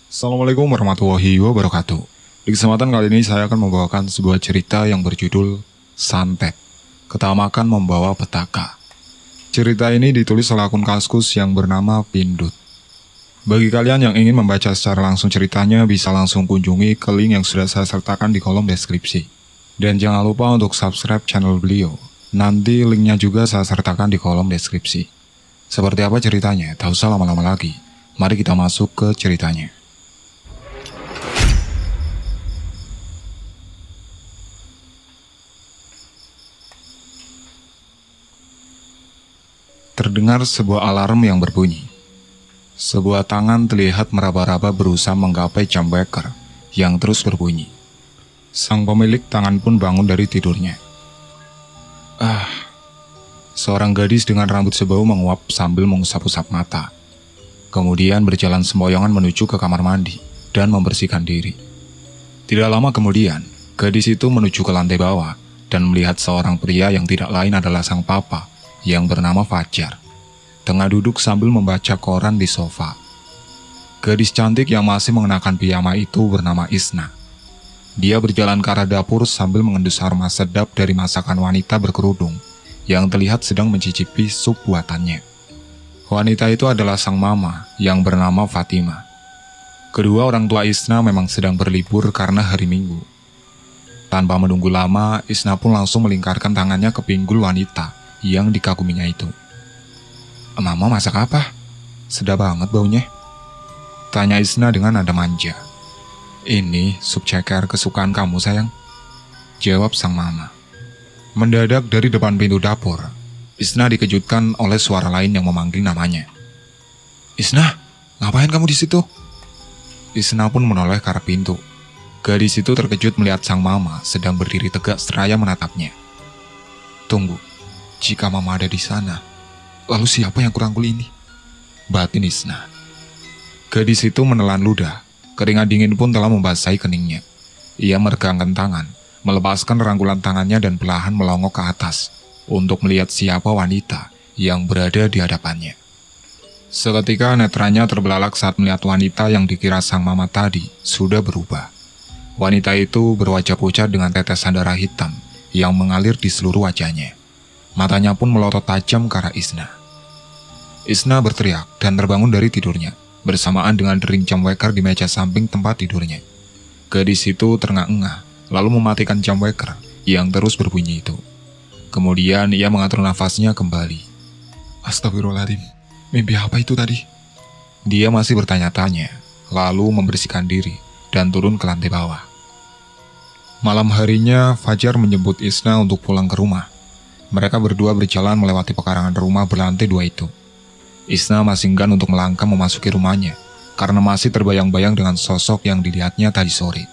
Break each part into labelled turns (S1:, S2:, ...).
S1: Assalamualaikum warahmatullahi wabarakatuh. Di kesempatan kali ini saya akan membawakan sebuah cerita yang berjudul Santet, Ketamakan Membawa Petaka. Cerita ini ditulis oleh akun Kaskus yang bernama Pindut. Bagi kalian yang ingin membaca secara langsung ceritanya, bisa langsung kunjungi ke link yang sudah saya sertakan di kolom deskripsi. Dan jangan lupa untuk subscribe channel beliau. Nanti linknya juga saya sertakan di kolom deskripsi. Seperti apa ceritanya? Tak usah lama-lama lagi. Mari kita masuk ke ceritanya. Terdengar sebuah alarm yang berbunyi. Sebuah tangan terlihat meraba-raba berusaha menggapai jam weker yang terus berbunyi. Sang pemilik tangan pun bangun dari tidurnya. Seorang gadis dengan rambut sebau menguap sambil mengusap-usap mata. Kemudian berjalan sempoyongan menuju ke kamar mandi dan membersihkan diri. Tidak lama kemudian, gadis itu menuju ke lantai bawah dan melihat seorang pria yang tidak lain adalah sang papa yang bernama Fajar, tengah duduk sambil membaca koran di sofa. Gadis cantik yang masih mengenakan piyama itu bernama Isna. Dia berjalan ke arah dapur sambil mengendus aroma sedap dari masakan wanita berkerudung yang terlihat sedang mencicipi sup buatannya. Wanita itu adalah sang mama yang bernama Fatima. Kedua orang tua Isna memang sedang berlibur karena hari Minggu. Tanpa menunggu lama, Isna pun langsung melingkarkan tangannya ke pinggul wanita yang dikaguminya itu. "Mama masak apa? Sedap banget baunya," tanya Isna dengan nada manja. "Ini sup ceker kesukaan kamu sayang," jawab sang mama. Mendadak dari depan pintu dapur, Isna dikejutkan oleh suara lain yang memanggil namanya. "Isna, ngapain kamu di situ?" Isna pun menoleh ke arah pintu. Gadis itu terkejut melihat sang mama sedang berdiri tegak seraya menatapnya. "Tunggu. Jika mama ada di sana, lalu siapa yang kurangkul ini?" batin Isna. Gadis itu menelan ludah. Keringat dingin pun telah membasahi keningnya. Ia meregangkan tangan, melepaskan rangkulan tangannya dan perlahan melongok ke atas untuk melihat siapa wanita yang berada di hadapannya. Seketika netranya terbelalak saat melihat wanita yang dikira sang mama tadi sudah berubah. Wanita itu berwajah pucat dengan tetesan darah hitam yang mengalir di seluruh wajahnya. Matanya pun melotot tajam ke arah Isna. Isna berteriak dan terbangun dari tidurnya, bersamaan dengan dering jam weker di meja samping tempat tidurnya. Gadis itu terengah-engah, lalu mematikan jam weker yang terus berbunyi itu. Kemudian ia mengatur nafasnya kembali. "Astagfirullahaladzim, mimpi apa itu tadi?" Dia masih bertanya-tanya, lalu membersihkan diri dan turun ke lantai bawah. Malam harinya, Fajar menjemput Isna untuk pulang ke rumah. Mereka berdua berjalan melewati pekarangan rumah berlantai 2 itu. Isna masih enggan untuk melangkah memasuki rumahnya, karena masih terbayang-bayang dengan sosok yang dilihatnya tadi sore.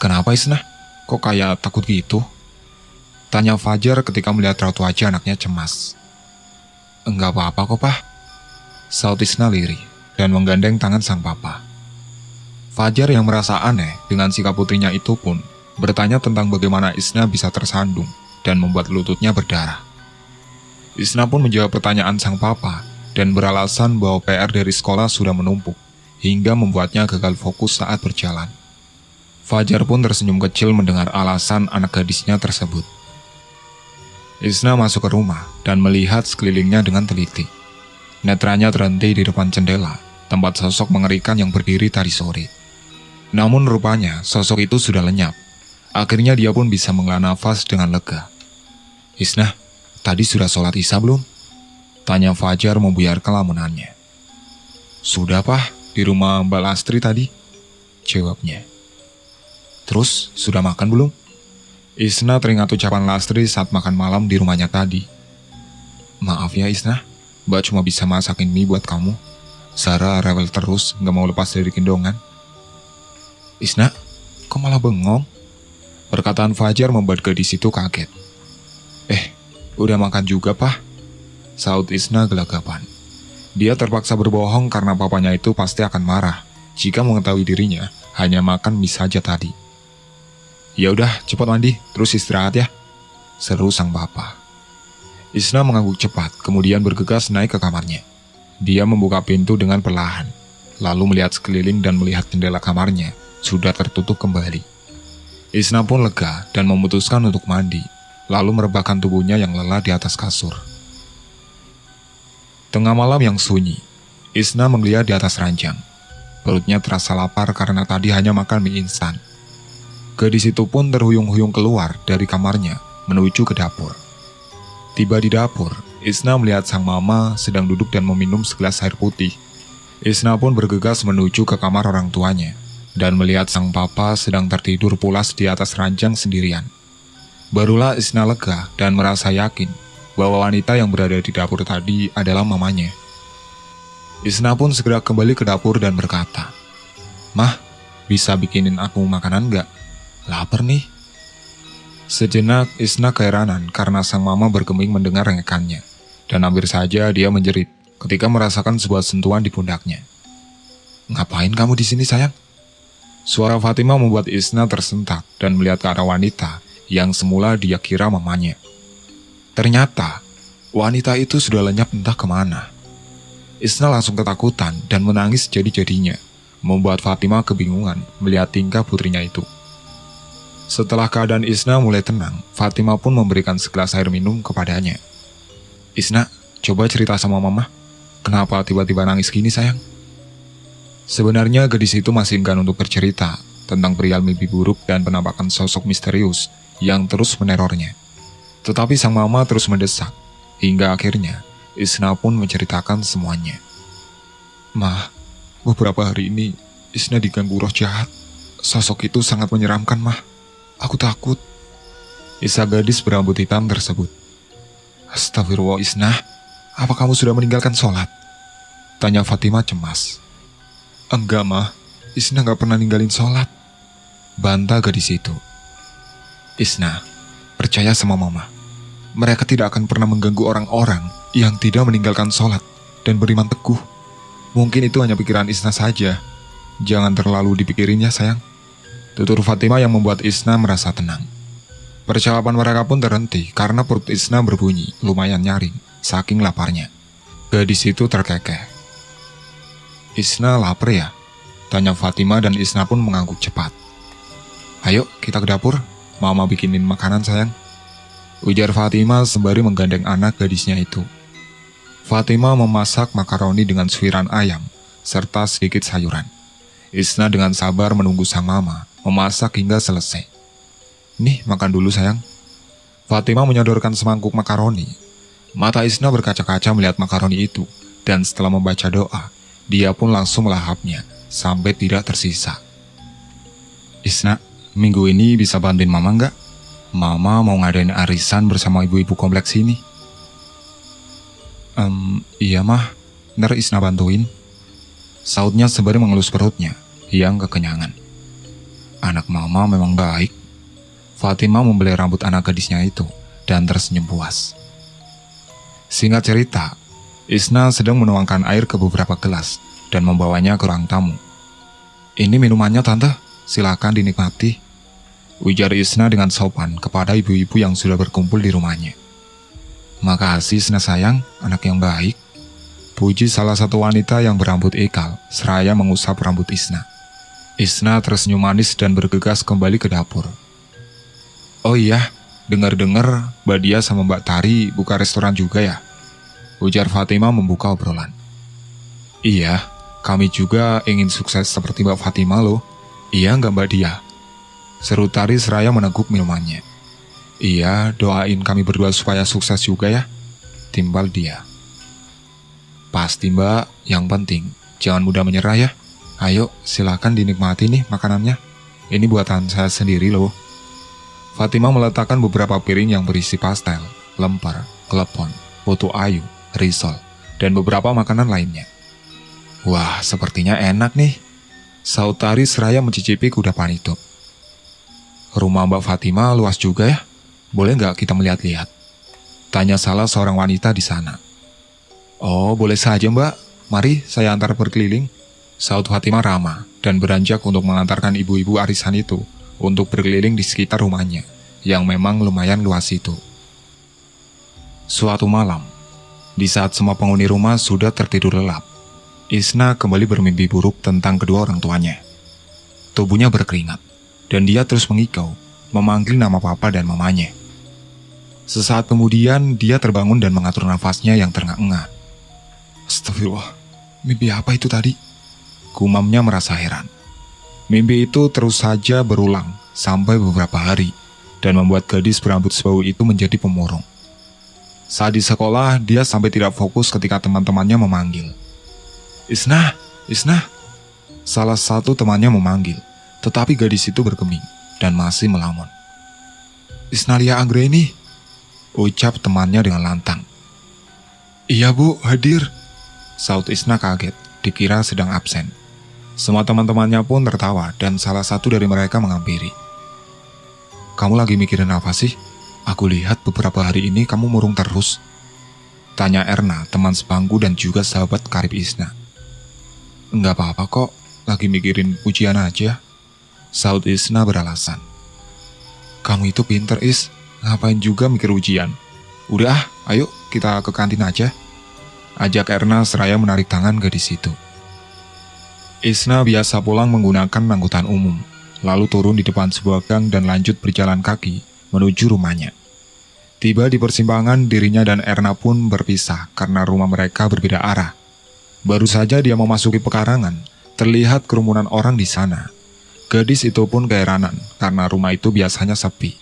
S1: "Kenapa Isna? Kok kayak takut gitu?" tanya Fajar ketika melihat raut wajah anaknya cemas. "Enggak apa-apa kok, Pak," saut Isna lirih dan menggandeng tangan sang papa. Fajar yang merasa aneh dengan sikap putrinya itu pun bertanya tentang bagaimana Isna bisa tersandung dan membuat lututnya berdarah. Isna pun menjawab pertanyaan sang papa dan beralasan bahwa PR dari sekolah sudah menumpuk hingga membuatnya gagal fokus saat berjalan. Fajar pun tersenyum kecil mendengar alasan anak gadisnya tersebut. Isna masuk ke rumah dan melihat sekelilingnya dengan teliti. Netranya terhenti di depan jendela, tempat sosok mengerikan yang berdiri tadi sore. Namun rupanya sosok itu sudah lenyap. Akhirnya dia pun bisa menghela nafas dengan lega. "Isna, tadi sudah sholat isya belum?" tanya Fajar membuyarkan lamunannya. "Sudah Pak, di rumah Mbak Lastri tadi," jawabnya. "Terus, sudah makan belum?" Isna teringat ucapan Lastri saat makan malam di rumahnya tadi. "Maaf ya Isna, Mbak cuma bisa masakin mie buat kamu. Sarah rewel terus, gak mau lepas dari gendongan." "Isna, kok malah bengong?" Perkataan Fajar membuat gadis itu kaget. Udah makan juga, Pak," saut Isna gelagapan. Dia terpaksa berbohong karena papanya itu pasti akan marah jika mengetahui dirinya hanya makan mie saja tadi. "Ya udah, cepat mandi, terus istirahat ya," seru sang papa. Isna mengangguk cepat, kemudian bergegas naik ke kamarnya. Dia membuka pintu dengan perlahan, lalu melihat sekeliling dan melihat jendela kamarnya sudah tertutup kembali. Isna pun lega dan memutuskan untuk mandi, lalu merebahkan tubuhnya yang lelah di atas kasur. Tengah malam yang sunyi, Isna menggeliat di atas ranjang. Perutnya terasa lapar karena tadi hanya makan mie instan. Gadis itu pun terhuyung-huyung keluar dari kamarnya menuju ke dapur. Tiba di dapur, Isna melihat sang mama sedang duduk dan meminum segelas air putih. Isna pun bergegas menuju ke kamar orang tuanya dan melihat sang papa sedang tertidur pulas di atas ranjang sendirian. Barulah Isna lega dan merasa yakin bahwa wanita yang berada di dapur tadi adalah mamanya. Isna pun segera kembali ke dapur dan berkata, "Mah, bisa bikinin aku makanan nggak? Lapar nih." Sejenak Isna keheranan karena sang mama bergeming mendengar rengekannya, dan hampir saja dia menjerit ketika merasakan sebuah sentuhan di pundaknya. "Ngapain kamu di sini, sayang?" Suara Fatimah membuat Isna tersentak dan melihat ke arah wanita yang semula dia kira mamanya. Ternyata, wanita itu sudah lenyap entah kemana. Isna langsung ketakutan dan menangis jadi-jadinya, membuat Fatimah kebingungan melihat tingkah putrinya itu. Setelah keadaan Isna mulai tenang, Fatimah pun memberikan segelas air minum kepadanya. "Isna, coba cerita sama mama. Kenapa tiba-tiba nangis gini, sayang?" Sebenarnya gadis itu masih enggan untuk bercerita tentang perihal mimpi buruk dan penampakan sosok misterius yang terus menerornya. Tetapi sang mama terus mendesak, hingga akhirnya Isna pun menceritakan semuanya. "Mah, beberapa hari ini Isna diganggu roh jahat. Sosok itu sangat menyeramkan, Mah. Aku takut." Isa gadis berambut hitam tersebut. "Astagfirullah, Isna. Apa kamu sudah meninggalkan sholat?" tanya Fatimah cemas. "Enggak, Mah. Isna gak pernah ninggalin sholat," bantah gadis itu. "Isna, percaya sama mama. Mereka tidak akan pernah mengganggu orang-orang yang tidak meninggalkan sholat dan beriman teguh. Mungkin itu hanya pikiran Isna saja. Jangan terlalu dipikirinnya, sayang," tutur Fatimah yang membuat Isna merasa tenang. Percakapan mereka pun terhenti karena perut Isna berbunyi lumayan nyaring saking laparnya. Gadis itu terkekeh. "Isna lapar ya?" tanya Fatimah dan Isna pun mengangguk cepat. "Ayo kita ke dapur, mama bikinin makanan, sayang," ujar Fatimah sembari menggandeng anak gadisnya itu. Fatimah memasak makaroni dengan suiran ayam serta sedikit sayuran. Isna dengan sabar menunggu sang mama memasak hingga selesai. "Nih, makan dulu, sayang." Fatimah menyodorkan semangkuk makaroni. Mata Isna berkaca-kaca melihat makaroni itu, dan setelah membaca doa, dia pun langsung melahapnya sampai tidak tersisa. "Isna, minggu ini bisa bantuin mama nggak? Mama mau ngadain arisan bersama ibu-ibu kompleks ini." Iya, Mah. Ntar Isna bantuin," sautnya sembari mengelus perutnya yang kekenyangan. Anak mama memang baik. Fatimah membelai rambut anak gadisnya itu dan tersenyum puas. Singkat cerita, Isna sedang menuangkan air ke beberapa gelas dan membawanya ke ruang tamu. "Ini minumannya, Tante. Silakan dinikmati," ujar Isna dengan sopan kepada ibu-ibu yang sudah berkumpul di rumahnya. "Makasih, Isna sayang, anak yang baik," puji salah satu wanita yang berambut ikal seraya mengusap rambut Isna. Isna tersenyum manis dan bergegas kembali ke dapur. "Oh iya, dengar-dengar Mbak Dia sama Mbak Tari buka restoran juga ya?" ujar Fatimah membuka obrolan. "Iya, kami juga ingin sukses seperti Mbak Fatimah loh. Iya nggak Mbak Dia?" seru Tari seraya meneguk minumannya. "Iya, doain kami berdua supaya sukses juga ya," timbal dia. "Pasti Mbak, yang penting jangan mudah menyerah ya. Ayo, silakan dinikmati nih makanannya. Ini buatan saya sendiri loh." Fatimah meletakkan beberapa piring yang berisi pastel, lemper, klepon, putu ayu, risol, dan beberapa makanan lainnya. "Wah, sepertinya enak nih," saut Tari seraya mencicipi kudapan itu. "Rumah Mbak Fatimah luas juga ya? Boleh nggak kita melihat-lihat?" tanya salah seorang wanita di sana. "Oh, boleh saja Mbak. Mari saya antar berkeliling," saut Fatimah ramah dan beranjak untuk mengantarkan ibu-ibu arisan itu untuk berkeliling di sekitar rumahnya yang memang lumayan luas itu. Suatu malam, di saat semua penghuni rumah sudah tertidur lelap, Isna kembali bermimpi buruk tentang kedua orang tuanya. Tubuhnya berkeringat, dan dia terus mengikau, memanggil nama papa dan mamanya. Sesaat kemudian, dia terbangun dan mengatur nafasnya yang terengah-engah. Astagfirullah, mimpi apa itu tadi? Gumamnya merasa heran. Mimpi itu terus saja berulang sampai beberapa hari, dan membuat gadis berambut sebau itu menjadi pemurung. Saat di sekolah, dia sampai tidak fokus ketika teman-temannya memanggil. Isna, Isna. Salah satu temannya memanggil, tetapi gadis itu bergeming dan masih melamun. Isnalia Anggreni, ucap temannya dengan lantang. Iya bu, hadir. Saut Isna kaget, dikira sedang absen. Semua teman-temannya pun tertawa dan salah satu dari mereka menghampiri. Kamu lagi mikirin apa sih? Aku lihat beberapa hari ini kamu murung terus. Tanya Erna, teman sebangku dan juga sahabat karib Isna. Enggak apa-apa kok, lagi mikirin ujian aja. Saud Isna beralasan. Kamu itu pinter Is, ngapain juga mikir ujian? Udah ayo kita ke kantin aja. Ajak Erna seraya menarik tangan gadis itu. Isna biasa pulang menggunakan angkutan umum, lalu turun di depan sebuah gang dan lanjut berjalan kaki menuju rumahnya. Tiba di persimpangan, dirinya dan Erna pun berpisah karena rumah mereka berbeda arah. Baru saja dia memasuki pekarangan, terlihat kerumunan orang di sana. Gadis itu pun keheranan karena rumah itu biasanya sepi.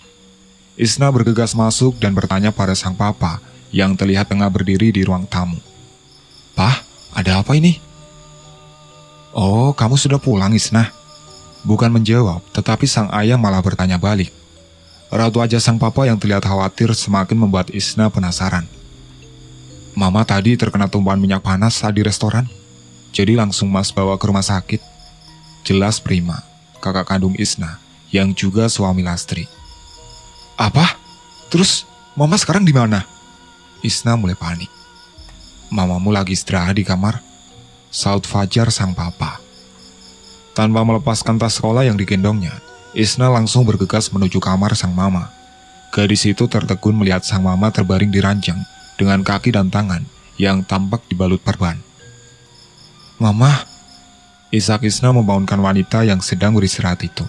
S1: Isna bergegas masuk dan bertanya pada sang papa yang terlihat tengah berdiri di ruang tamu. Pah, ada apa ini? Oh, kamu sudah pulang Isna? Bukan menjawab, tetapi sang ayah malah bertanya balik. Raut wajah sang papa yang terlihat khawatir semakin membuat Isna penasaran. Mama tadi terkena tumpahan minyak panas saat di restoran, jadi langsung mas bawa ke rumah sakit. Jelas Prima, kakak kandung Isna, yang juga suami Lastri. Apa? Terus mama sekarang di mana? Isna mulai panik. Mamamu lagi istirahat di kamar, saut Fajar sang papa. Tanpa melepaskan tas sekolah yang digendongnya, Isna langsung bergegas menuju kamar sang mama. Gadis itu tertegun melihat sang mama terbaring di ranjang dengan kaki dan tangan yang tampak dibalut perban. Mama, isak Isna membangunkan wanita yang sedang beristirahat itu.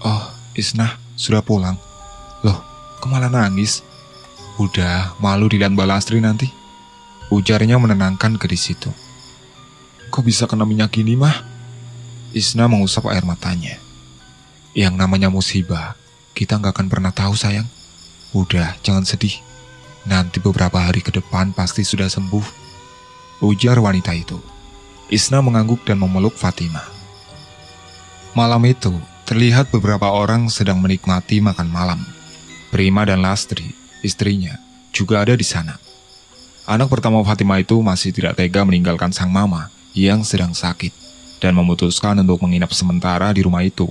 S1: Oh, Isna, sudah pulang. Loh, kemana nangis? Udah, malu dilihat Mbak Lastri nanti. Ujarnya menenangkan gadis itu. Kok bisa kena minyak gini, mah? Isna mengusap air matanya. Yang namanya musibah, kita nggak akan pernah tahu sayang. Udah, jangan sedih. Nanti beberapa hari ke depan pasti sudah sembuh. Ujar wanita itu. Isna mengangguk dan memeluk Fatima. Malam itu, terlihat beberapa orang sedang menikmati makan malam. Prima dan Lastri, istrinya, juga ada di sana. Anak pertama Fatima itu masih tidak tega meninggalkan sang mama yang sedang sakit dan memutuskan untuk menginap sementara di rumah itu.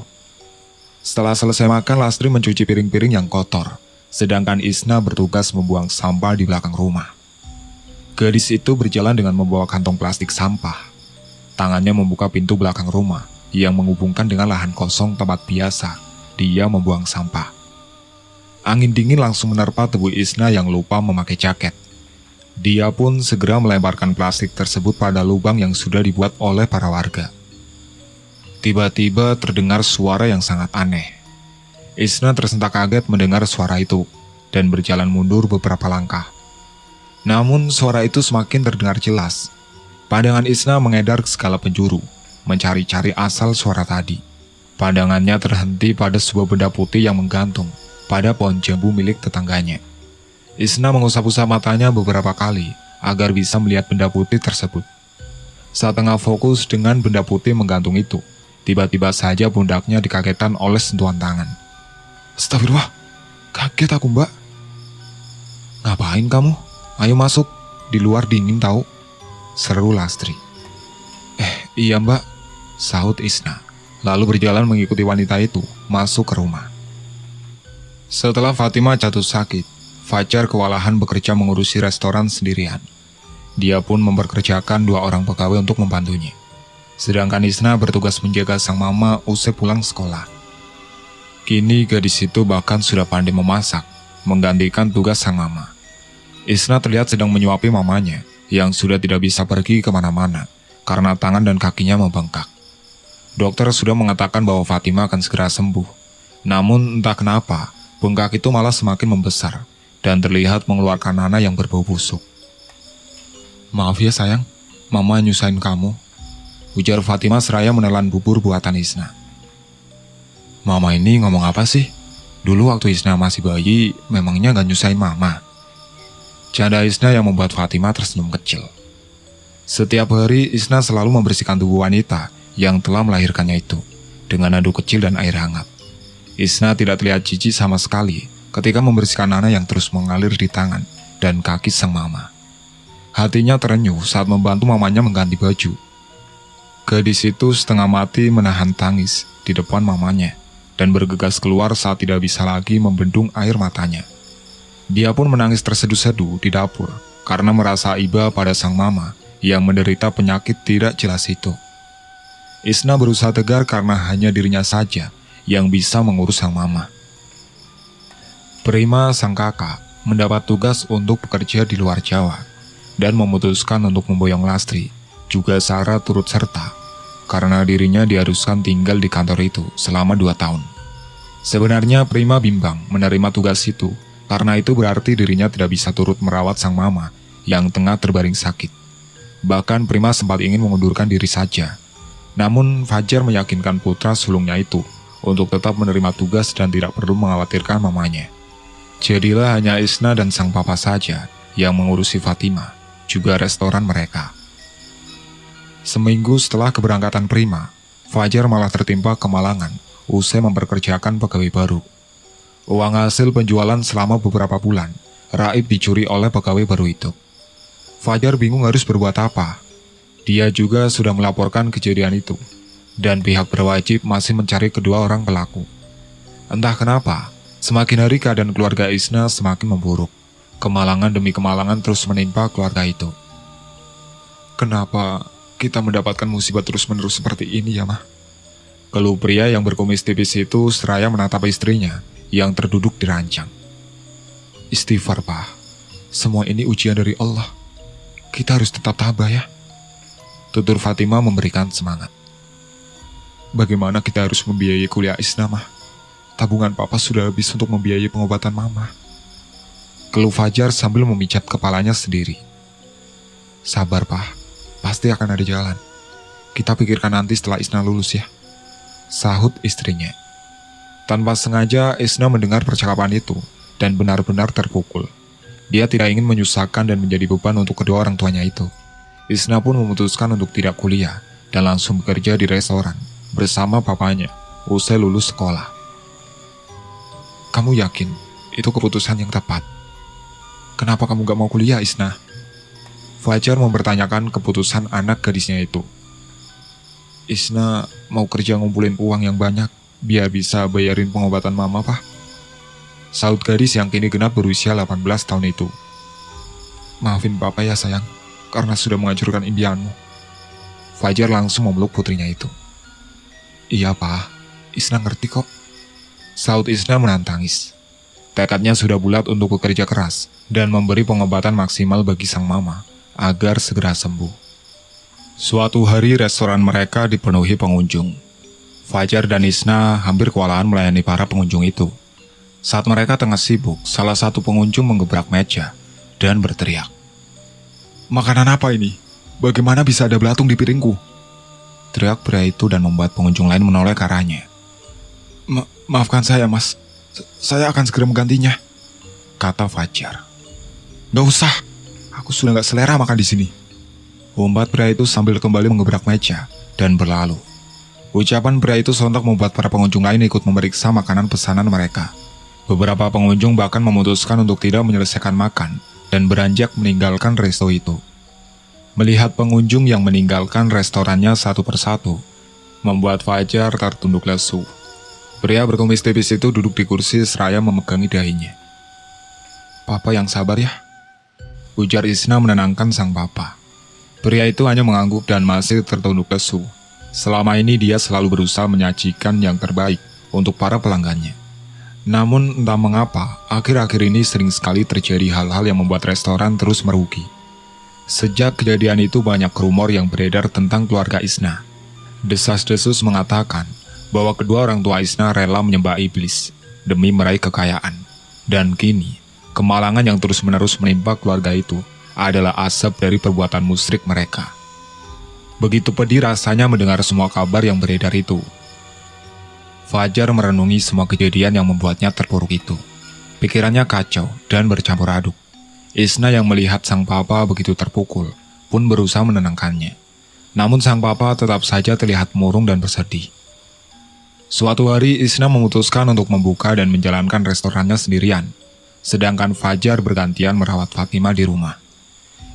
S1: Setelah selesai makan, Lastri mencuci piring-piring yang kotor, sedangkan Isna bertugas membuang sampah di belakang rumah. Gadis itu berjalan dengan membawa kantong plastik sampah. Tangannya membuka pintu belakang rumah yang menghubungkan dengan lahan kosong tempat biasa dia membuang sampah. Angin dingin langsung menerpa tubuh Isna yang lupa memakai jaket. Dia pun segera melemparkan plastik tersebut pada lubang yang sudah dibuat oleh para warga. Tiba-tiba terdengar suara yang sangat aneh. Isna tersentak kaget mendengar suara itu dan berjalan mundur beberapa langkah. Namun suara itu semakin terdengar jelas. Pandangan Isna mengedar ke segala penjuru, mencari-cari asal suara tadi. Pandangannya terhenti pada sebuah benda putih yang menggantung pada pohon jambu milik tetangganya. Isna mengusap-usap matanya beberapa kali agar bisa melihat benda putih tersebut. Saat tengah fokus dengan benda putih menggantung itu, tiba-tiba saja pundaknya dikagetkan oleh sentuhan tangan. Astagfirullah, kaget aku mbak. Ngapain kamu? Ayo masuk, di luar dingin tahu. Seru Lastri. Iya mbak, sahut Isna, lalu berjalan mengikuti wanita itu masuk ke rumah. Setelah Fatima jatuh sakit, Fajar kewalahan bekerja mengurusi restoran sendirian. Dia pun memperkerjakan 2 orang pegawai untuk membantunya. Sedangkan Isna bertugas menjaga sang mama usai pulang sekolah. Kini gadis itu bahkan sudah pandai memasak, menggantikan tugas sang mama. Isna terlihat sedang menyuapi mamanya yang sudah tidak bisa pergi kemana-mana karena tangan dan kakinya membengkak. Dokter sudah mengatakan bahwa Fatima akan segera sembuh. Namun entah kenapa, bengkak itu malah semakin membesar dan terlihat mengeluarkan nanah yang berbau busuk. "Maaf ya sayang, Mama nyusahin kamu," ujar Fatima seraya menelan bubur buatan Isna. "Mama ini ngomong apa sih? Dulu waktu Isna masih bayi, memangnya gak nyusahin Mama?" Canda Isna yang membuat Fatima tersenyum kecil. Setiap hari Isna selalu membersihkan tubuh wanita yang telah melahirkannya itu dengan handuk kecil dan air hangat. Isna tidak terlihat jijik sama sekali ketika membersihkan nanah yang terus mengalir di tangan dan kaki sang mama. Hatinya terenyuh saat membantu mamanya mengganti baju. Gadis itu setengah mati menahan tangis di depan mamanya dan bergegas keluar saat tidak bisa lagi membendung air matanya. Dia pun menangis terseduh-seduh di dapur karena merasa iba pada sang mama yang menderita penyakit tidak jelas itu. Isna berusaha tegar karena hanya dirinya saja yang bisa mengurus sang mama. Prima, sang kakak, mendapat tugas untuk bekerja di luar Jawa dan memutuskan untuk memboyong Lastri, juga Sarah turut serta, karena dirinya diharuskan tinggal di kantor itu selama 2 tahun. Sebenarnya Prima bimbang menerima tugas itu, karena itu berarti dirinya tidak bisa turut merawat sang mama yang tengah terbaring sakit. Bahkan Prima sempat ingin mengundurkan diri saja. Namun Fajar meyakinkan putra sulungnya itu untuk tetap menerima tugas dan tidak perlu mengkhawatirkan mamanya. Jadilah hanya Isna dan sang papa saja yang mengurusi Fatima, juga restoran mereka. Seminggu setelah keberangkatan Prima, Fajar malah tertimpa kemalangan usai memperkerjakan pegawai baru. Uang hasil penjualan selama beberapa bulan, raib dicuri oleh pegawai baru itu. Fajar bingung harus berbuat apa. Dia juga sudah melaporkan kejadian itu, dan pihak berwajib masih mencari kedua orang pelaku. Entah kenapa, semakin hari keadaan keluarga Isna semakin memburuk. Kemalangan demi kemalangan terus menimpa keluarga itu. "Kenapa kita mendapatkan musibah terus-menerus seperti ini ya, Mah?" Keluh pria yang berkumis tipis itu seraya menatap istrinya yang terduduk di ranjang. "Istighfar, Pak. Semua ini ujian dari Allah. Kita harus tetap tabah ya," tutur Fatima memberikan semangat. "Bagaimana kita harus membiayai kuliah Isna, Mah? Tabungan Papa sudah habis untuk membiayai pengobatan Mama," keluh Fajar sambil memijat kepalanya sendiri. "Sabar, Pak. Pasti akan ada jalan. Kita pikirkan nanti setelah Isna lulus ya," sahut istrinya. Tanpa sengaja, Isna mendengar percakapan itu dan benar-benar terpukul. Dia tidak ingin menyusahkan dan menjadi beban untuk kedua orang tuanya itu. Isna pun memutuskan untuk tidak kuliah dan langsung bekerja di restoran bersama papanya usai lulus sekolah. "Kamu yakin itu keputusan yang tepat? Kenapa kamu gak mau kuliah, Isna?" Fajar mempertanyakan keputusan anak gadisnya itu. "Isna mau kerja ngumpulin uang yang banyak biar bisa bayarin pengobatan Mama, Pak," sahut gadis yang kini genap berusia 18 tahun itu. "Maafin Papa ya sayang, karena sudah menghancurkan impianmu." Fajar langsung memeluk putrinya itu. "Iya, Pak. Isna ngerti kok," sahut Isna menahan tangis. Tekadnya sudah bulat untuk bekerja keras dan memberi pengobatan maksimal bagi sang mama agar segera sembuh. Suatu hari restoran mereka dipenuhi pengunjung. Fajar dan Isna hampir kewalahan melayani para pengunjung itu. Saat mereka tengah sibuk, salah satu pengunjung menggebrak meja dan berteriak, "Makanan apa ini? Bagaimana bisa ada belatung di piringku?" Teriak pria itu dan membuat pengunjung lain menoleh ke arahnya. Maafkan saya, Mas. Saya akan segera menggantinya," kata Fajar. "Gak usah, aku sudah gak selera makan di sini," umpat pria itu sambil kembali menggebrak meja dan berlalu. Ucapan pria itu sontak membuat para pengunjung lain ikut memeriksa makanan pesanan mereka. Beberapa pengunjung bahkan memutuskan untuk tidak menyelesaikan makan dan beranjak meninggalkan resto itu. Melihat pengunjung yang meninggalkan restorannya satu persatu, membuat Fajar tertunduk lesu. Pria berkumis tipis itu duduk di kursi seraya memegangi dahinya. "Papa yang sabar ya," ujar Isna menenangkan sang papa. Pria itu hanya mengangguk dan masih tertunduk lesu. Selama ini dia selalu berusaha menyajikan yang terbaik untuk para pelanggannya. Namun entah mengapa, akhir-akhir ini sering sekali terjadi hal-hal yang membuat restoran terus merugi. Sejak kejadian itu banyak rumor yang beredar tentang keluarga Isna. Desas-desus mengatakan bahwa kedua orang tua Isna rela menyembah iblis demi meraih kekayaan. Dan kini, kemalangan yang terus-menerus menimpa keluarga itu adalah asap dari perbuatan musyrik mereka. Begitu pedih rasanya mendengar semua kabar yang beredar itu. Fajar merenungi semua kejadian yang membuatnya terpuruk itu. Pikirannya kacau dan bercampur aduk. Isna yang melihat sang papa begitu terpukul pun berusaha menenangkannya. Namun sang papa tetap saja terlihat murung dan bersedih. Suatu hari Isna memutuskan untuk membuka dan menjalankan restorannya sendirian. Sedangkan Fajar bergantian merawat Fatima di rumah.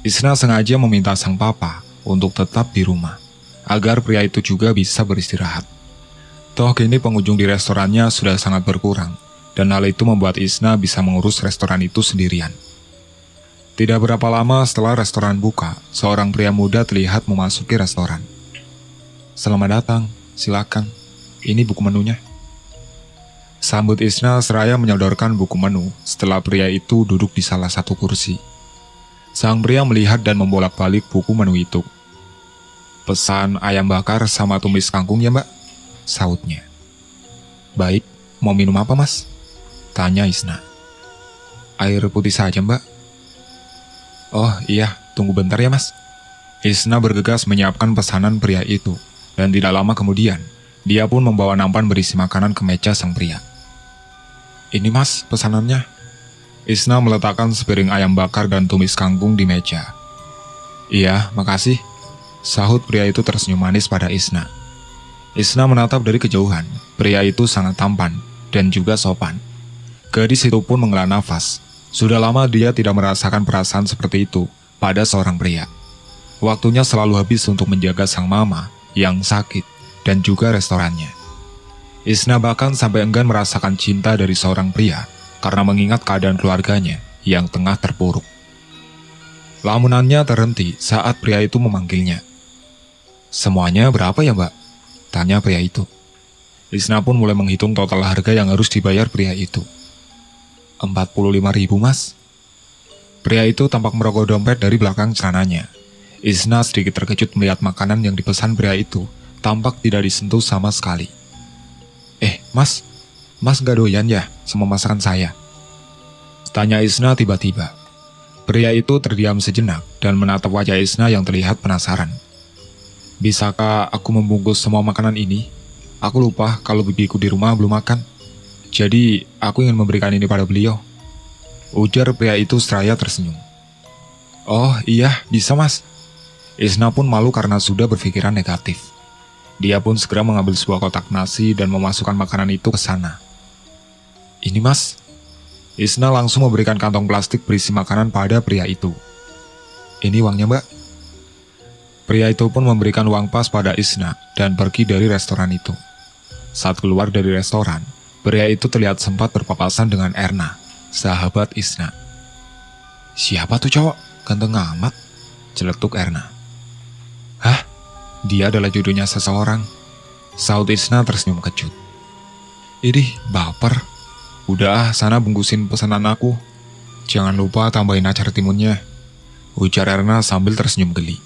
S1: Isna sengaja meminta sang papa untuk tetap di rumah, agar pria itu juga bisa beristirahat. Toh kini pengunjung di restorannya sudah sangat berkurang, dan hal itu membuat Isna bisa mengurus restoran itu sendirian. Tidak berapa lama setelah restoran buka, seorang pria muda terlihat memasuki restoran. "Selamat datang, silakan. Ini buku menunya." Sambut Isna seraya menyodorkan buku menu setelah pria itu duduk di salah satu kursi. Sang pria melihat dan membolak-balik buku menu itu. "Pesan ayam bakar sama tumis kangkung ya, Mbak?" sahutnya. "Baik, mau minum apa, Mas?" tanya Isna. "Air putih saja, Mbak." "Oh iya, tunggu bentar ya, Mas." Isna bergegas menyiapkan pesanan pria itu, dan tidak lama kemudian, dia pun membawa nampan berisi makanan ke meja sang pria. "Ini, Mas, pesanannya." Isna meletakkan sepiring ayam bakar dan tumis kangkung di meja. "Iya, makasih," sahut pria itu tersenyum manis pada Isna. Isna menatap dari kejauhan, pria itu sangat tampan dan juga sopan. Gadis itu pun menghela nafas. Sudah lama dia tidak merasakan perasaan seperti itu pada seorang pria. Waktunya selalu habis untuk menjaga sang mama yang sakit dan juga restorannya. Isna bahkan sampai enggan merasakan cinta dari seorang pria karena mengingat keadaan keluarganya yang tengah terpuruk. Lamunannya terhenti saat pria itu memanggilnya. "Semuanya berapa ya, Mbak?" tanya pria itu. Isna pun mulai menghitung total harga yang harus dibayar pria itu. 45.000, Mas." Pria itu tampak merogoh dompet dari belakang celananya. Isna sedikit terkejut melihat makanan yang dipesan pria itu tampak tidak disentuh sama sekali. Mas gak doyan ya sama masakan saya?" tanya Isna tiba-tiba. Pria itu terdiam sejenak dan menatap wajah Isna yang terlihat penasaran. "Bisakah aku membungkus semua makanan ini? Aku lupa kalau bibiku di rumah belum makan. Jadi, aku ingin memberikan ini pada beliau," ujar pria itu seraya tersenyum. "Oh iya, bisa, Mas." Isna pun malu karena sudah berpikiran negatif. Dia pun segera mengambil sebuah kotak nasi dan memasukkan makanan itu ke sana. "Ini, Mas." Isna langsung memberikan kantong plastik berisi makanan pada pria itu. "Ini uangnya, Mbak." Pria itu pun memberikan uang pas pada Isna dan pergi dari restoran itu. Saat keluar dari restoran, pria itu terlihat sempat berpapasan dengan Erna, sahabat Isna. "Siapa tuh cowok? Ganteng amat," celetuk Erna. "Hah? Dia adalah jodohnya seseorang," sahut Isna tersenyum kejut. "Idih, baper. Udah, sana bungkusin pesanan aku. Jangan lupa tambahin acar timunnya," ujar Erna sambil tersenyum geli.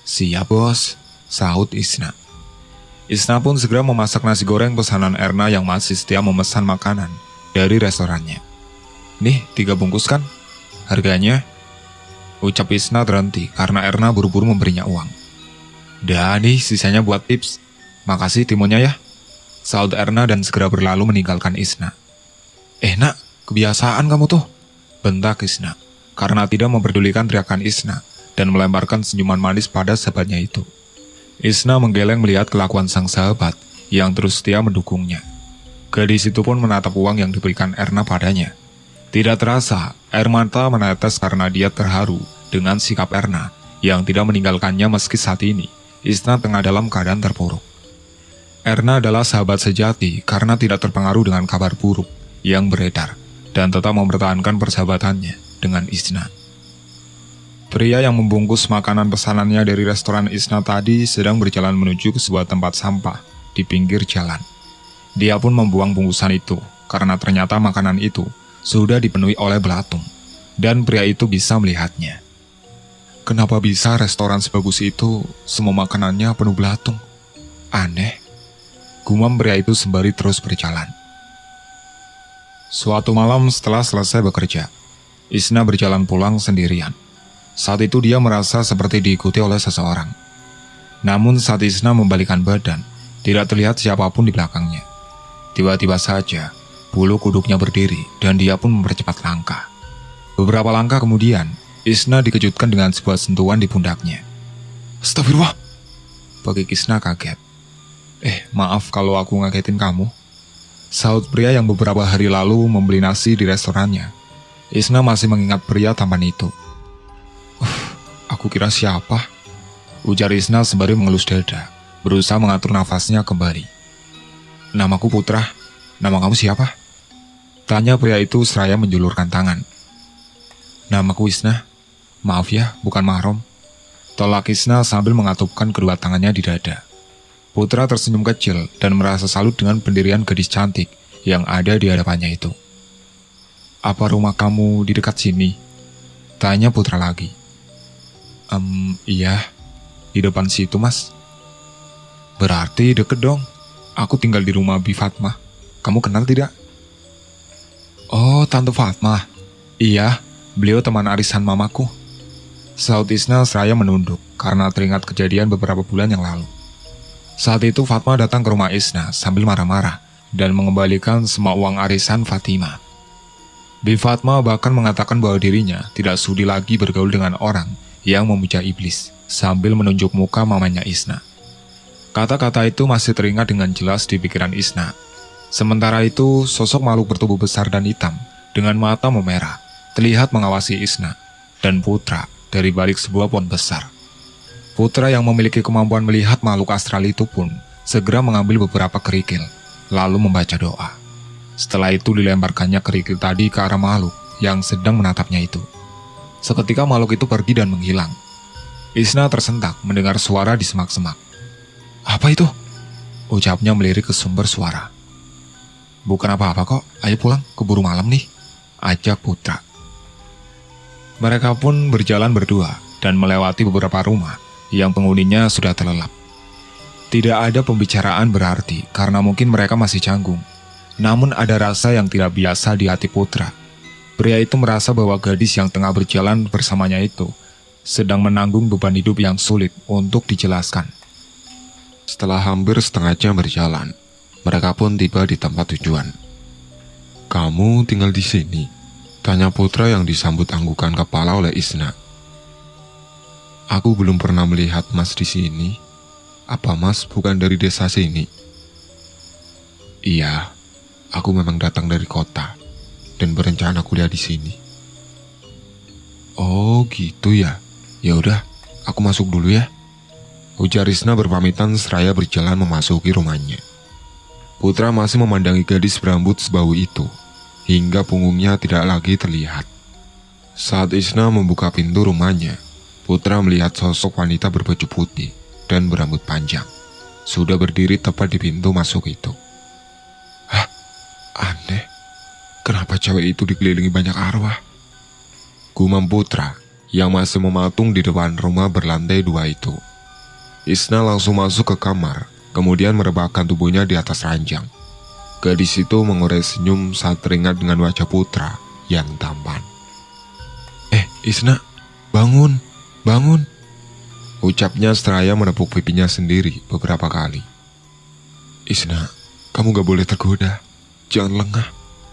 S1: "Siap, Bos," sahut Isna. Isna pun segera memasak nasi goreng pesanan Erna yang masih setia memesan makanan dari restorannya. "Nih, 3 bungkus kan? Harganya?" ucap Isna terhenti karena Erna buru-buru memberinya uang. "Dah nih, sisanya buat tips. Makasih timunnya ya," sahut Erna dan segera berlalu meninggalkan Isna. Nak, kebiasaan kamu tuh," bentak Isna, karena tidak memperdulikan teriakan Isna dan melemparkan senyuman manis pada sahabatnya itu. Isna menggeleng melihat kelakuan sang sahabat yang terus setia mendukungnya. Gadis itu pun menatap uang yang diberikan Erna padanya. Tidak terasa, air mata menetes karena dia terharu dengan sikap Erna yang tidak meninggalkannya meski saat ini Isna tengah dalam keadaan terpuruk. Erna adalah sahabat sejati karena tidak terpengaruh dengan kabar buruk yang beredar dan tetap mempertahankan persahabatannya dengan Isna. Pria yang membungkus makanan pesanannya dari restoran Isna tadi sedang berjalan menuju ke sebuah tempat sampah di pinggir jalan. Dia pun membuang bungkusan itu karena ternyata makanan itu sudah dipenuhi oleh belatung dan pria itu bisa melihatnya. Kenapa bisa restoran sebagus itu semua makanannya penuh belatung? Aneh. Gumam pria itu sembari terus berjalan. Suatu malam setelah selesai bekerja, Isna berjalan pulang sendirian. Saat itu dia merasa seperti diikuti oleh seseorang. Namun saat Isna membalikkan badan, tidak terlihat siapapun di belakangnya. Tiba-tiba saja, bulu kuduknya berdiri dan dia pun mempercepat langkah. Beberapa langkah kemudian, Isna dikejutkan dengan sebuah sentuhan di pundaknya. Astagfirullah! Bagi Isna kaget. Maaf kalau aku ngagetin kamu. Sahut pria yang beberapa hari lalu membeli nasi di restorannya. Isna masih mengingat pria tampan itu. Aku kira siapa? Ujar Isna sembari mengelus dada, berusaha mengatur nafasnya kembali. Namaku Putra, nama kamu siapa? Tanya pria itu seraya menjulurkan tangan. Namaku Isna, maaf ya, bukan mahram. Tolak Isna sambil mengatupkan kedua tangannya di dada. Putra tersenyum kecil dan merasa salut dengan pendirian gadis cantik yang ada di hadapannya itu. Apa rumah kamu di dekat sini? Tanya Putra lagi. Iya, di depan situ mas. Berarti deket dong. Aku tinggal di rumah Bi Fatmah. Kamu kenal tidak? Oh, Tante Fatmah. Iya, beliau teman arisan mamaku. Sahut Isna seraya menunduk karena teringat kejadian beberapa bulan yang lalu. Saat itu Fatmah datang ke rumah Isna sambil marah-marah dan mengembalikan semua uang arisan Fatimah. Bi Fatmah bahkan mengatakan bahwa dirinya tidak sudi lagi bergaul dengan orang yang memuja iblis sambil menunjuk muka mamanya Isna. Kata-kata itu masih teringat dengan jelas di pikiran Isna. Sementara itu, sosok makhluk bertubuh besar dan hitam dengan mata memerah terlihat mengawasi Isna dan Putra dari balik sebuah pohon besar. Putra yang memiliki kemampuan melihat makhluk astral itu pun segera mengambil beberapa kerikil, lalu membaca doa. Setelah itu dilemparkannya kerikil tadi ke arah makhluk yang sedang menatapnya itu. Seketika makhluk itu pergi dan menghilang. Isna tersentak mendengar suara di semak-semak. Apa itu? Ucapnya melirik ke sumber suara. Bukan apa-apa kok, ayo pulang, keburu malam nih, ajak Putra. Mereka pun berjalan berdua dan melewati beberapa rumah yang penghuninya sudah terlelap. Tidak ada pembicaraan berarti karena mungkin mereka masih canggung. Namun ada rasa yang tidak biasa di hati Putra. Pria itu merasa bahwa gadis yang tengah berjalan bersamanya itu sedang menanggung beban hidup yang sulit untuk dijelaskan. Setelah hampir setengah jam berjalan, mereka pun tiba di tempat tujuan. Kamu tinggal di sini? Tanya Putra yang disambut anggukan kepala oleh Isna. Aku belum pernah melihat Mas di sini. Apa Mas bukan dari desa sini? Iya, aku memang datang dari kota dan berencana kuliah di sini. Oh, gitu ya. Ya udah, aku masuk dulu ya. Ujar Isna berpamitan seraya berjalan memasuki rumahnya. Putra masih memandangi gadis berambut sebau itu hingga punggungnya tidak lagi terlihat. Saat Isna membuka pintu rumahnya, Putra melihat sosok wanita berbaju putih dan berambut panjang sudah berdiri tepat di pintu masuk itu. Hah? Aneh. Kenapa cewek itu dikelilingi banyak arwah? Gumam Putra yang masih mematung di depan rumah berlantai 2 itu. Isna langsung masuk ke kamar, kemudian merebahkan tubuhnya di atas ranjang. Gadis itu mengurai senyum saat teringat dengan wajah Putra yang tampan. Isna, bangun! Bangun, ucapnya seraya menepuk pipinya sendiri beberapa kali. Isna, kamu gak boleh tergoda. Jangan lengah.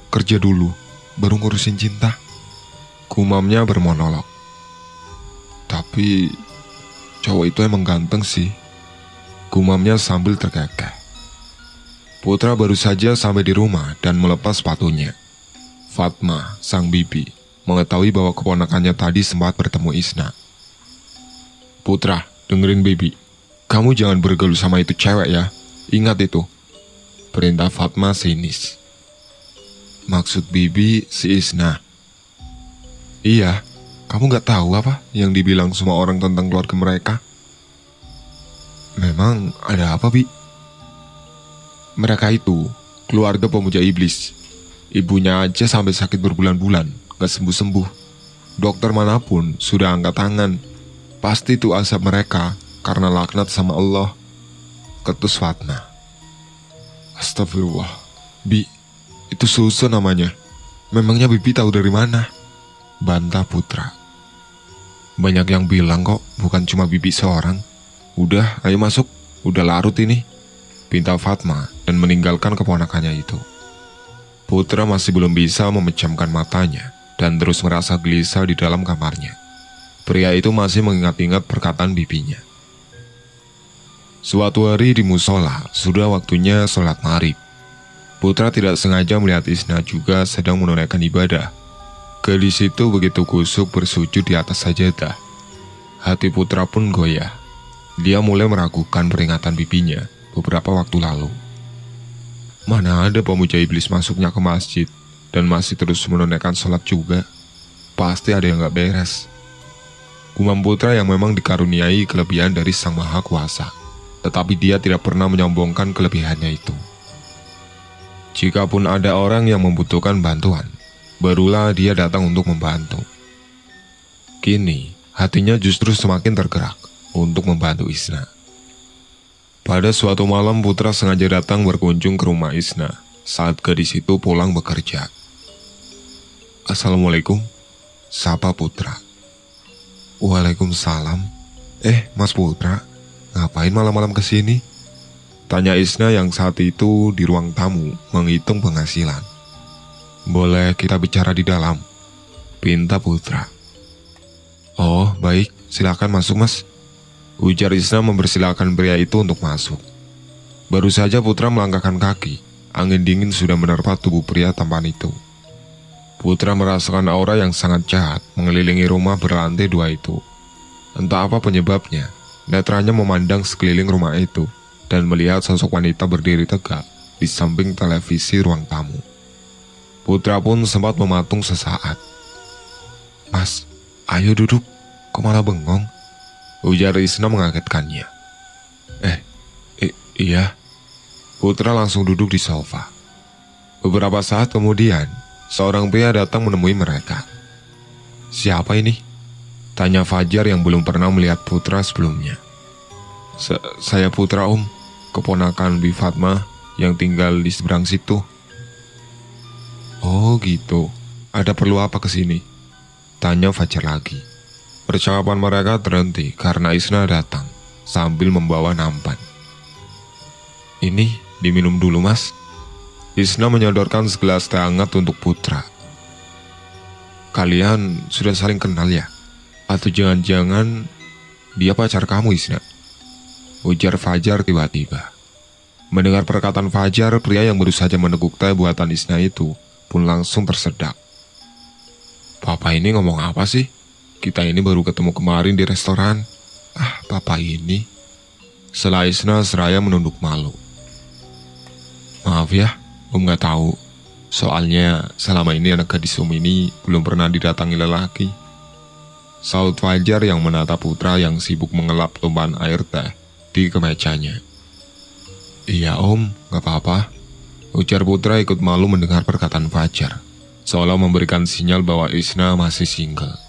S1: Kerja dulu, baru ngurusin cinta. Gumamnya bermonolog. Tapi, cowok itu emang ganteng sih. Gumamnya sambil terkekeh. Putra baru saja sampai di rumah dan melepas sepatunya. Fatmah, sang bibi, mengetahui bahwa keponakannya tadi sempat bertemu Isna. Putra, dengerin Bibi. Kamu jangan bergaul sama itu cewek ya. Ingat itu. Perintah Fatmah sinis. Maksud Bibi si Isna. Iya, kamu gak tahu apa yang dibilang semua orang tentang keluarga mereka? Memang ada apa, Bi? Mereka itu keluarga pemuja iblis. Ibunya aja sampai sakit berbulan-bulan, gak sembuh-sembuh. Dokter manapun sudah angkat tangan.
S2: Pasti itu azab mereka karena laknat sama Allah, ketus Fatma. Astagfirullah. Bi, itu susu namanya. Memangnya Bibi tahu dari mana? Bantah Putra. Banyak yang bilang kok, bukan cuma Bibi seorang. Udah, ayo masuk. Udah larut ini. Pinta Fatma dan meninggalkan keponakannya itu. Putra masih belum bisa memejamkan matanya dan terus merasa gelisah di dalam kamarnya. Pria itu masih mengingat-ingat perkataan bibinya. Suatu hari di musola, sudah waktunya sholat maghrib. Putra tidak sengaja melihat Isna juga sedang menunaikan ibadah. Gadis itu begitu kusuk bersujud di atas sajadah. Hati Putra pun goyah. Dia mulai meragukan peringatan bibinya beberapa waktu lalu. Mana ada pemuja iblis masuknya ke masjid dan masih terus menunaikan sholat juga. Pasti ada yang gak beres. Gumam Putra yang memang dikaruniai kelebihan dari Sang Maha Kuasa, tetapi dia tidak pernah menyombongkan kelebihannya itu. Jikapun ada orang yang membutuhkan bantuan, barulah dia datang untuk membantu. Kini, hatinya justru semakin tergerak untuk membantu Isna. Pada suatu malam Putra sengaja datang berkunjung ke rumah Isna saat gadis itu pulang bekerja. Assalamualaikum, sapa Putra. Waalaikumsalam. Mas Putra, ngapain malam-malam kesini? Tanya Isna yang saat itu di ruang tamu menghitung penghasilan. Boleh kita bicara di dalam? Pinta Putra. Oh, baik, silakan masuk mas. Ujar Isna mempersilahkan pria itu untuk masuk. Baru saja Putra melangkahkan kaki, angin dingin sudah menerpa tubuh pria tampan itu. Putra merasakan aura yang sangat jahat mengelilingi rumah berlantai 2 itu. Entah apa penyebabnya, netranya memandang sekeliling rumah itu dan melihat sosok wanita berdiri tegak di samping televisi ruang tamu. Putra pun sempat mematung sesaat. Mas, ayo duduk, kok malah bengong? Ujar Isna mengagetkannya. Iya. Putra langsung duduk di sofa. Beberapa saat kemudian, seorang pria datang menemui mereka. Siapa ini? Tanya Fajar yang belum pernah melihat Putra sebelumnya. Saya Putra Om, keponakan Bi Fatma yang tinggal di seberang situ. Oh gitu, ada perlu apa kesini? Tanya Fajar lagi. Percakapan mereka terhenti karena Isna datang sambil membawa nampan. Ini diminum dulu mas. Isna menyodorkan segelas teh hangat untuk Putra. Kalian sudah saling kenal ya? Atau jangan-jangan dia pacar kamu Isna? Ujar Fajar tiba-tiba. Mendengar perkataan Fajar, pria yang baru saja meneguk teh buatan Isna itu pun langsung tersedak. Papa ini ngomong apa sih? Kita ini baru ketemu kemarin di restoran. Papa ini. Setelah Isna seraya menunduk malu. Maaf ya, Om gak tahu. Soalnya selama ini anak gadis Om ini belum pernah didatangi lelaki. Saut Fajar yang menatap Putra yang sibuk mengelap tumpahan air teh di kemejanya. Iya Om, gak apa-apa. Ujar Putra ikut malu mendengar perkataan Fajar, seolah memberikan sinyal bahwa Isna masih single.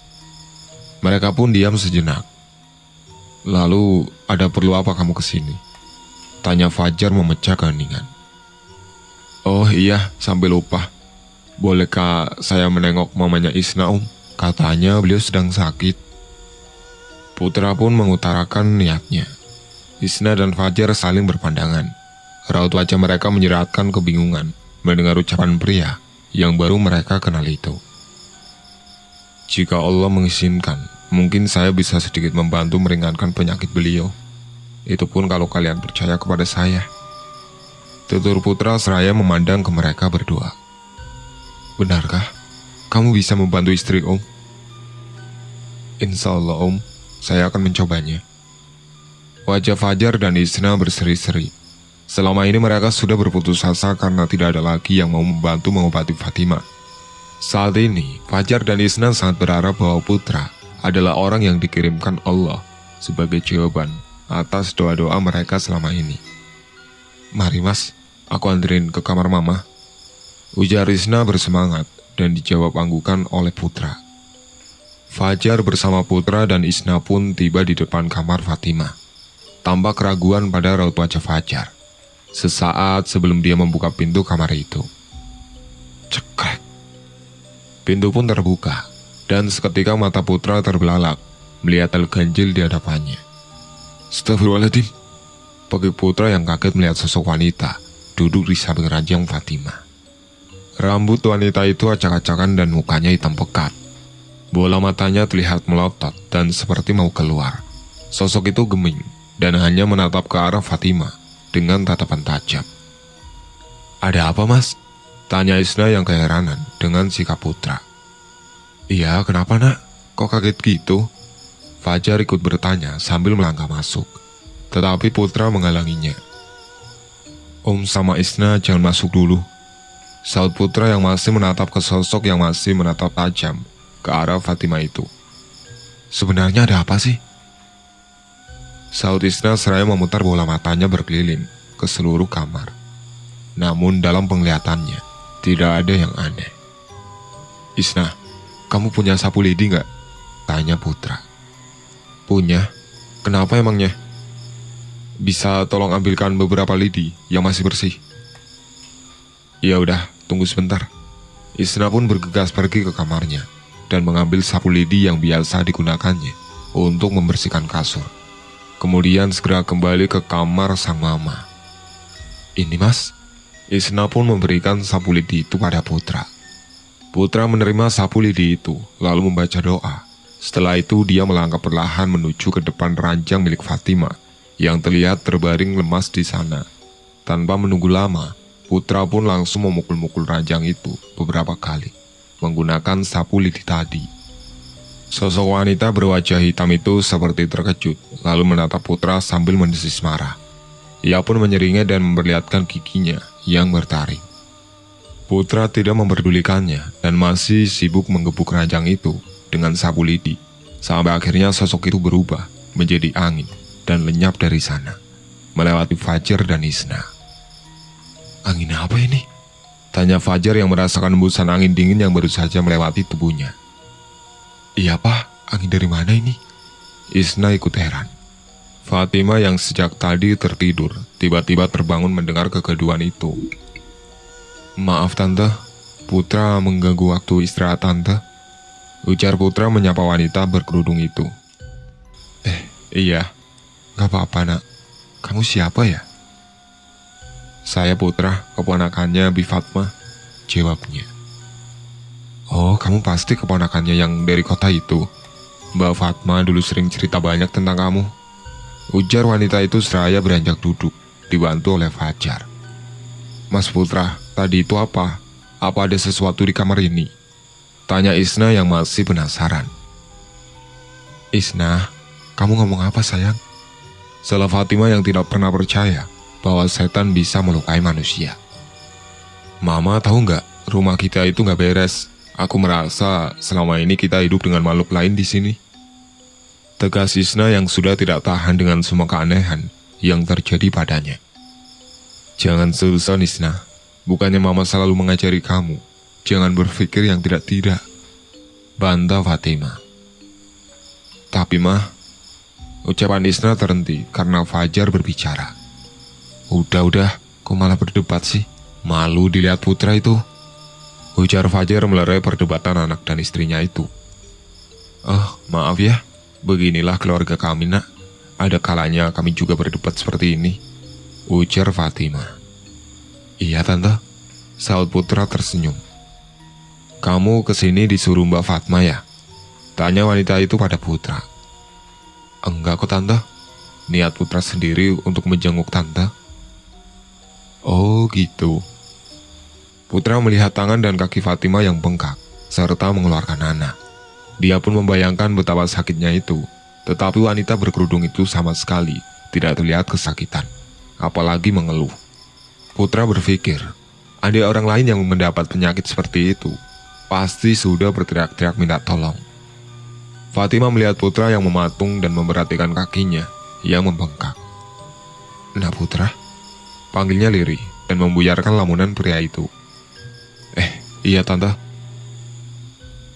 S2: Mereka pun diam sejenak. Lalu, ada perlu apa kamu kesini? Tanya Fajar memecah keheningan. Oh iya, sampai lupa. Bolehkah saya menengok mamanya Isna Om? Katanya beliau sedang sakit. Putra pun mengutarakan niatnya. Isna dan Fajar saling berpandangan. Raut wajah mereka menyeratkan kebingungan mendengar ucapan pria yang baru mereka kenal itu. Jika Allah mengizinkan, mungkin saya bisa sedikit membantu meringankan penyakit beliau. Itu pun kalau kalian percaya kepada saya. Tutur Putra seraya memandang ke mereka berdua. Benarkah? Kamu bisa membantu istri Om? Insya Allah Om, saya akan mencobanya. Wajah Fajar dan Isna berseri-seri. Selama ini mereka sudah berputus asa karena tidak ada lagi yang mau membantu mengobati Fatimah. Saat ini, Fajar dan Isna sangat berharap bahwa Putra adalah orang yang dikirimkan Allah sebagai jawaban atas doa-doa mereka selama ini. Mari mas, aku anterin ke kamar mama. Ujar Isna bersemangat dan dijawab anggukan oleh Putra. Fajar bersama Putra dan Isna pun tiba di depan kamar Fatimah. Tanpa keraguan pada raut wajah Fajar. Sesaat sebelum dia membuka pintu kamar itu. Cekrek. Pintu pun terbuka, dan seketika mata Putra terbelalak melihat hal ganjil di hadapannya. Astagfirullahaladzim. Bagi Putra yang kaget melihat sosok wanita duduk di samping ranjang Fatimah. Rambut wanita itu acak-acakan dan mukanya hitam pekat. Bola matanya terlihat melotot dan seperti mau keluar. Sosok itu geming dan hanya menatap ke arah Fatimah dengan tatapan tajam. Ada apa, Mas? Tanya Isna yang keheranan dengan sikap Putra. Iya, kenapa nak? Kok kaget gitu? Fajar ikut bertanya sambil melangkah masuk. Tetapi Putra menghalanginya. Om sama Isna jangan masuk dulu. Saut Putra yang masih menatap ke sosok yang masih menatap tajam ke arah Fatimah itu. Sebenarnya ada apa sih? Saut Isna seraya memutar bola matanya berkeliling ke seluruh kamar. Namun dalam penglihatannya, tidak ada yang aneh. Isna, kamu punya sapu lidi nggak? Tanya Putra. Punya? Kenapa emangnya? Bisa tolong ambilkan beberapa lidi yang masih bersih? Ya udah, tunggu sebentar. Isna pun bergegas pergi ke kamarnya dan mengambil sapu lidi yang biasa digunakannya untuk membersihkan kasur. Kemudian segera kembali ke kamar sang mama. Ini Mas. Isna pun memberikan sapu lidi itu pada Putra. Putra menerima sapu lidi itu lalu membaca doa. Setelah itu dia melangkah perlahan menuju ke depan ranjang milik Fatimah yang terlihat terbaring lemas di sana. Tanpa menunggu lama, Putra pun langsung memukul-mukul ranjang itu beberapa kali menggunakan sapu lidi tadi. Sosok wanita berwajah hitam itu seperti terkejut, lalu menatap Putra sambil mendesis marah. Ia pun menyeringai dan memperlihatkan giginya yang bertaring. Putra tidak memperdulikannya dan masih sibuk menggebuk ranjang itu dengan sapu lidi, sampai akhirnya sosok itu berubah menjadi angin dan lenyap dari sana, melewati Fajar dan Isna. Angin apa ini? Tanya Fajar yang merasakan hembusan angin dingin yang baru saja melewati tubuhnya. Iya Pak, angin dari mana ini? Isna ikut heran. Fatimah yang sejak tadi tertidur, tiba-tiba terbangun mendengar kegaduhan itu. Maaf Tante, Putra mengganggu waktu istirahat Tante. Ujar Putra menyapa wanita berkerudung itu. Iya, gak apa-apa nak. Kamu siapa ya? Saya Putra, keponakannya Bi Fatma, jawabnya. Oh, kamu pasti keponakannya yang dari kota itu. Mbak Fatma dulu sering cerita banyak tentang kamu. Ujar wanita itu seraya beranjak duduk, dibantu oleh Fajar. Mas Putra, tadi itu apa? Apa ada sesuatu di kamar ini? Tanya Isna yang masih penasaran. Isna, kamu ngomong apa sayang? Salah Fatimah yang tidak pernah percaya bahwa setan bisa melukai manusia. Mama tahu nggak, rumah kita itu nggak beres. Aku merasa selama ini kita hidup dengan makhluk lain di sini. Tegas Isna yang sudah tidak tahan dengan semua keanehan yang terjadi padanya. Jangan seuzon Isna, bukannya Mama selalu mengajari kamu, jangan berpikir yang tidak-tidak. Bantah Fatimah. Tapi Mah, ucapan Isna terhenti karena Fajar berbicara. Udah, kok malah berdebat sih? Malu dilihat Putra itu. Ujar Fajar melerai perdebatan anak dan istrinya itu. Oh, maaf ya, beginilah keluarga kami nak. Ada kalanya kami juga berdebat seperti ini. Ujar Fatimah. Iya Tante, saut Putra tersenyum. Kamu kesini disuruh Mbak Fatma ya? Tanya wanita itu pada Putra. Enggak kok Tante, niat Putra sendiri untuk menjenguk Tante. Oh gitu. Putra melihat tangan dan kaki Fatimah yang bengkak, serta mengeluarkan nanah. Dia pun membayangkan betapa sakitnya itu, tetapi wanita berkerudung itu sama sekali tidak terlihat kesakitan, apalagi mengeluh. Putra berpikir, ada orang lain yang mendapat penyakit seperti itu, pasti sudah berteriak-teriak minta tolong. Fatimah melihat Putra yang mematung dan memperhatikan kakinya yang membengkak. Nah Putra, panggilnya lirih dan membuyarkan lamunan pria itu. Iya Tante.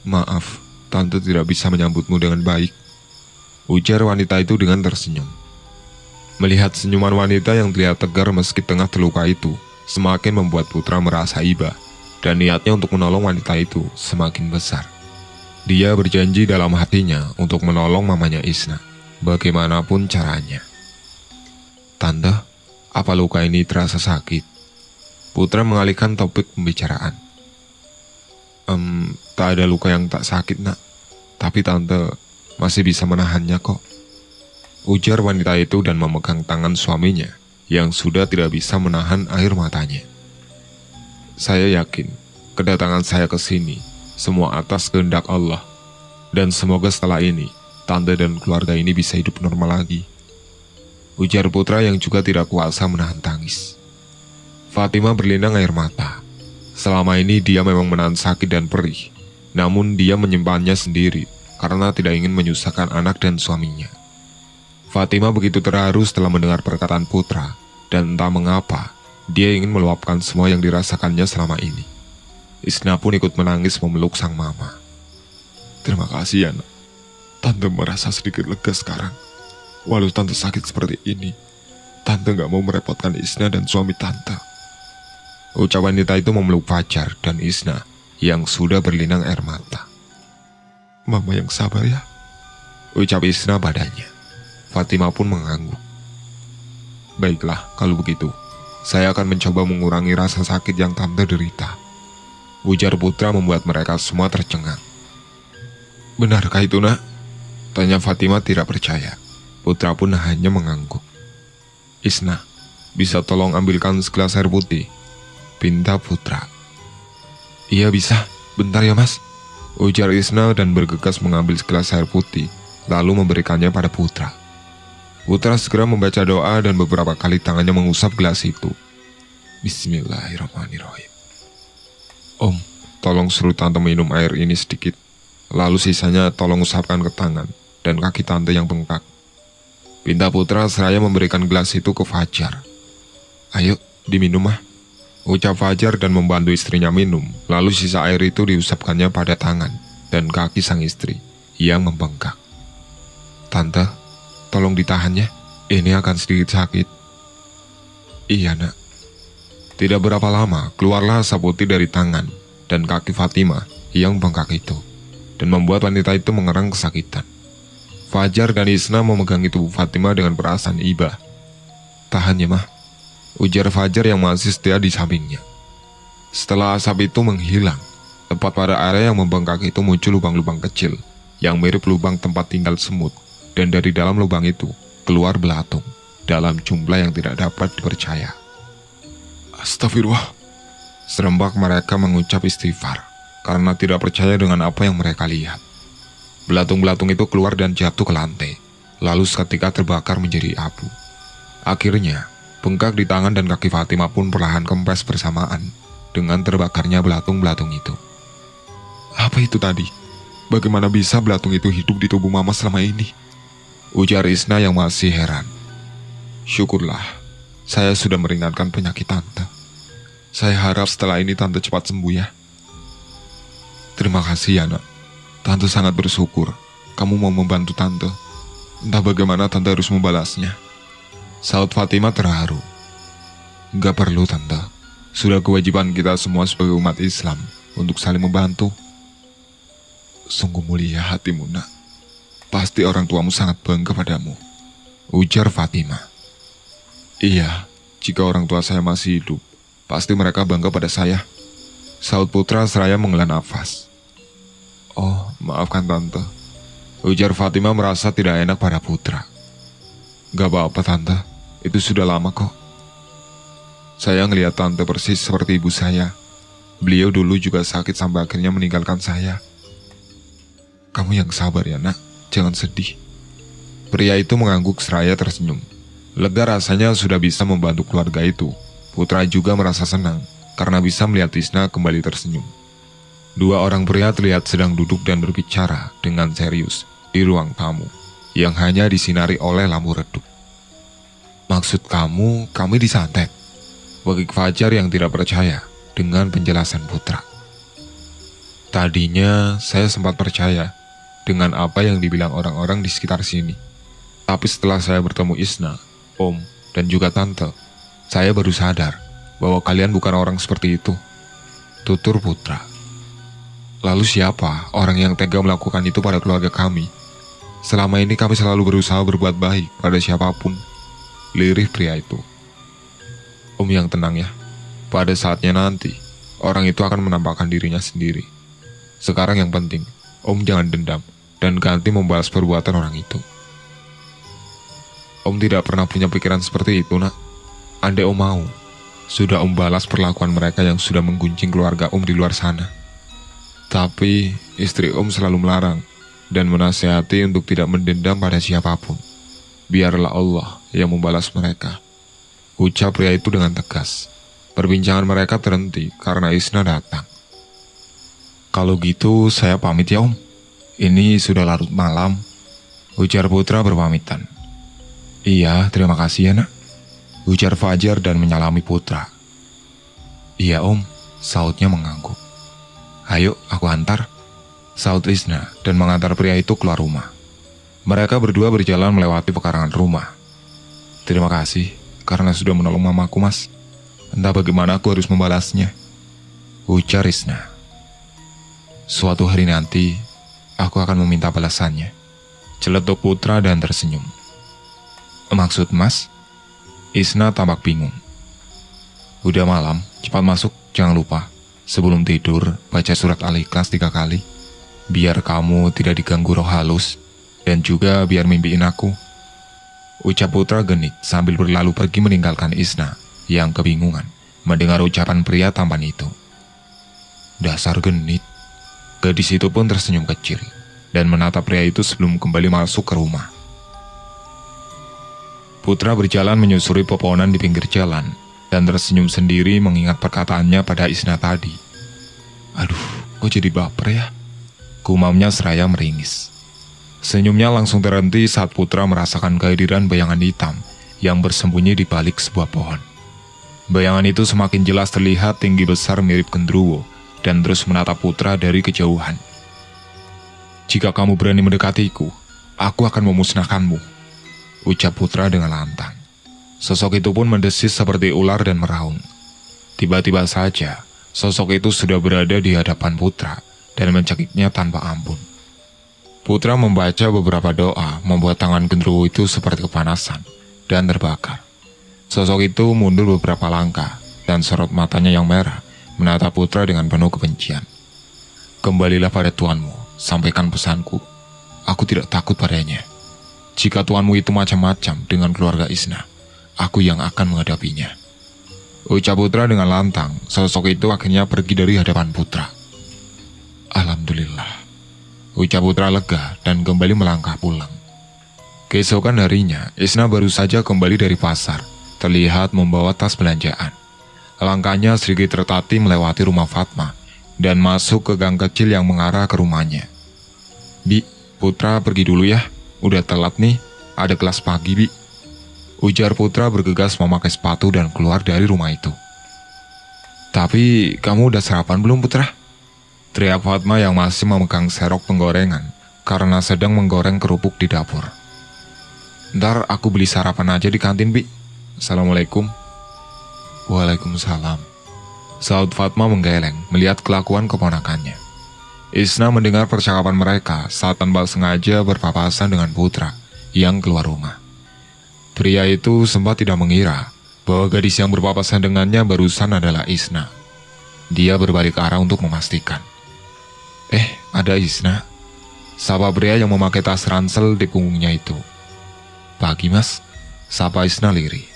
S2: Maaf, Tante tidak bisa menyambutmu dengan baik, ujar wanita itu dengan tersenyum. Melihat senyuman wanita yang terlihat tegar meski tengah terluka itu, semakin membuat Putra merasa iba, dan niatnya untuk menolong wanita itu semakin besar. Dia berjanji dalam hatinya untuk menolong mamanya Isna, bagaimanapun caranya. Tante, apa luka ini terasa sakit? Putra mengalihkan topik pembicaraan. Tak ada luka yang tak sakit, nak. Tapi tante masih bisa menahannya kok, ujar wanita itu dan memegang tangan suaminya yang sudah tidak bisa menahan air matanya. Saya yakin kedatangan saya ke sini semua atas kehendak Allah, dan semoga setelah ini tante dan keluarga ini bisa hidup normal lagi, ujar Putra yang juga tidak kuasa menahan tangis. Fatimah berlinang air mata. Selama ini dia memang menahan sakit dan perih, namun dia menyimpannya sendiri karena tidak ingin menyusahkan anak dan suaminya. Fatimah begitu terharu setelah mendengar perkataan Putra, dan entah mengapa dia ingin meluapkan semua yang dirasakannya selama ini. Isna pun ikut menangis memeluk sang mama. Terima kasih ya, nak. Tante merasa sedikit lega sekarang. Walau tante sakit seperti ini, tante gak mau merepotkan Isna dan suami tante, ucap wanita itu memeluk Fajar dan Isna yang sudah berlinang air mata. Mama yang sabar ya, ucap Isna padanya. Fatimah pun mengangguk. Baiklah, kalau begitu, saya akan mencoba mengurangi rasa sakit yang tante derita, ujar Putra membuat mereka semua tercengang. Benarkah itu, nak? Tanya Fatimah tidak percaya. Putra pun hanya mengangguk. Isna, bisa tolong ambilkan segelas air putih? Pinta Putra. Iya bisa, bentar ya mas, ujar Isna dan bergegas mengambil segelas air putih, lalu memberikannya pada Putra. Putra segera membaca doa dan beberapa kali tangannya mengusap gelas itu. Bismillahirrahmanirrahim. Om, tolong suruh tante minum air ini sedikit, lalu sisanya tolong usapkan ke tangan dan kaki tante yang bengkak, pinta Putra seraya memberikan gelas itu ke Fajar. Ayo, diminum mah, ucap Fajar dan membantu istrinya minum, lalu sisa air itu diusapkannya pada tangan dan kaki sang istri yang membengkak. Tante, tolong ditahannya, ini akan sedikit sakit. Iya nak. Tidak berapa lama, keluarlah asap putih dari tangan dan kaki Fatimah yang bengkak itu, dan membuat wanita itu mengerang kesakitan. Fajar dan Isna memegangi tubuh Fatimah dengan perasaan iba. Tahan ya mah, ujar Fajar yang masih setia di sampingnya. Setelah asap itu menghilang, tepat pada area yang membengkak itu muncul lubang-lubang kecil yang mirip lubang tempat tinggal semut, dan dari dalam lubang itu keluar belatung dalam jumlah yang tidak dapat dipercaya. Astagfirullah, serempak mereka mengucap istighfar karena tidak percaya dengan apa yang mereka lihat. Belatung-belatung itu keluar dan jatuh ke lantai, lalu seketika terbakar menjadi abu. Akhirnya, bengkak di tangan dan kaki Fatimah pun perlahan kempes bersamaan dengan terbakarnya belatung-belatung itu. Apa itu tadi? Bagaimana bisa belatung itu hidup di tubuh mama selama ini? Ujar Isna yang masih heran. Syukurlah, saya sudah meringankan penyakit tante. Saya harap setelah ini tante cepat sembuh ya. Terima kasih ya nak. Tante sangat bersyukur kamu mau membantu tante. Entah bagaimana tante harus membalasnya, saut Fatimah terharu. Gak perlu tante, sudah kewajiban kita semua sebagai umat Islam untuk saling membantu. Sungguh mulia hatimu nak. Pasti orang tuamu sangat bangga padamu, ujar Fatimah. Iya, jika orang tua saya masih hidup, pasti mereka bangga pada saya, saut Putra seraya menghela nafas. Oh, maafkan tante, ujar Fatimah merasa tidak enak pada Putra. Gak apa-apa tante, itu sudah lama kok. Saya ngelihat tante persis seperti ibu saya. Beliau dulu juga sakit sampai akhirnya meninggalkan saya. Kamu yang sabar ya nak, jangan sedih. Pria itu mengangguk seraya tersenyum. Lega rasanya sudah bisa membantu keluarga itu. Putra juga merasa senang karena bisa melihat Isna kembali tersenyum. Dua orang pria terlihat sedang duduk dan berbicara dengan serius di ruang tamu yang hanya disinari oleh lampu redup. Maksud kamu, kami disantet? Wagik Fajar yang tidak percaya dengan penjelasan Putra. Tadinya saya sempat percaya dengan apa yang dibilang orang-orang di sekitar sini. Tapi setelah saya bertemu Isna, Om, dan juga Tante, saya baru sadar bahwa kalian bukan orang seperti itu. Tutur Putra. Lalu siapa orang yang tega melakukan itu pada keluarga kami? Selama ini kami selalu berusaha berbuat baik pada siapapun. Lirih pria itu. Om yang tenang ya. Pada saatnya nanti, orang itu akan menampakkan dirinya sendiri. Sekarang yang penting, Om jangan dendam dan ganti membalas perbuatan orang itu. Om tidak pernah punya pikiran seperti itu, nak. Andai Om mau, sudah Om balas perlakuan mereka yang sudah mengguncing keluarga Om di luar sana. Tapi istri Om selalu melarang dan menasihati untuk tidak mendendam pada siapapun. Biarlah Allah yang membalas mereka. Ucap pria itu dengan tegas. Perbincangan mereka terhenti karena Isna datang. Kalau gitu saya pamit ya Om. Ini sudah larut malam. Ujar Putra berpamitan. Iya, terima kasih ya nak. Ujar Fajar dan menyalami Putra. Iya Om, sautnya mengangguk. Ayo, aku antar. Saut Isna dan mengantar pria itu keluar rumah. Mereka berdua berjalan melewati pekarangan rumah. Terima kasih karena sudah menolong mamaku, Mas. Entah bagaimana aku harus membalasnya. Ujar Isna. Suatu hari nanti, aku akan meminta balasannya. Celetuk Putra dan tersenyum. Maksud Mas? Isna tampak bingung. Udah malam, cepat masuk, jangan lupa. Sebelum tidur, baca surat Al-Ikhlas 3 kali. Biar kamu tidak diganggu roh halus, dan juga biar mimpiin aku. Ucap Putra genit sambil berlalu pergi meninggalkan Isna yang kebingungan mendengar ucapan pria tampan itu. Dasar genit. Gadis itu pun tersenyum kecil dan menatap pria itu sebelum kembali masuk ke rumah. Putra berjalan menyusuri pepohonan di pinggir jalan dan tersenyum sendiri mengingat perkataannya pada Isna tadi. Aduh, kok jadi baper ya? Gumamnya seraya meringis. Senyumnya langsung terhenti saat Putra merasakan kehadiran bayangan hitam yang bersembunyi di balik sebuah pohon. Bayangan itu semakin jelas terlihat tinggi besar mirip genderuwo dan terus menatap Putra dari kejauhan. Jika kamu berani mendekatiku, aku akan memusnahkanmu, ucap Putra dengan lantang. Sosok itu pun mendesis seperti ular dan meraung. Tiba-tiba saja, sosok itu sudah berada di hadapan Putra dan mencekiknya tanpa ampun. Putra membaca beberapa doa membuat tangan genderuwo itu seperti kepanasan dan terbakar. Sosok itu mundur beberapa langkah dan sorot matanya yang merah menatap Putra dengan penuh kebencian. Kembalilah pada tuanmu, sampaikan pesanku. Aku tidak takut padanya. Jika tuanmu itu macam-macam dengan keluarga Isna, aku yang akan menghadapinya. Ucap Putra dengan lantang, sosok itu akhirnya pergi dari hadapan Putra. Alhamdulillah. Ucap Putra lega dan kembali melangkah pulang. Keesokan harinya, Isna baru saja kembali dari pasar, terlihat membawa tas belanjaan. Langkahnya sedikit tertatih melewati rumah Fatma dan masuk ke gang kecil yang mengarah ke rumahnya. Bi, Putra pergi dulu ya, udah telat nih, ada kelas pagi Bi. Ujar Putra bergegas memakai sepatu dan keluar dari rumah itu. Tapi kamu udah sarapan belum Putra? Teriak Fatma yang masih memegang serok penggorengan karena sedang menggoreng kerupuk di dapur. Ntar aku beli sarapan aja di kantin Bi. Assalamualaikum. Waalaikumsalam. Saud Fatma menggeleng melihat kelakuan keponakannya. Isna mendengar percakapan mereka saat tanpa sengaja berpapasan dengan Putra yang keluar rumah. Pria itu sempat tidak mengira bahwa gadis yang berpapasan dengannya barusan adalah Isna. Dia berbalik arah untuk memastikan. Ada Isna. Sapa pria yang memakai tas ransel di punggungnya itu. Pagi Mas, sapa Isna lirih.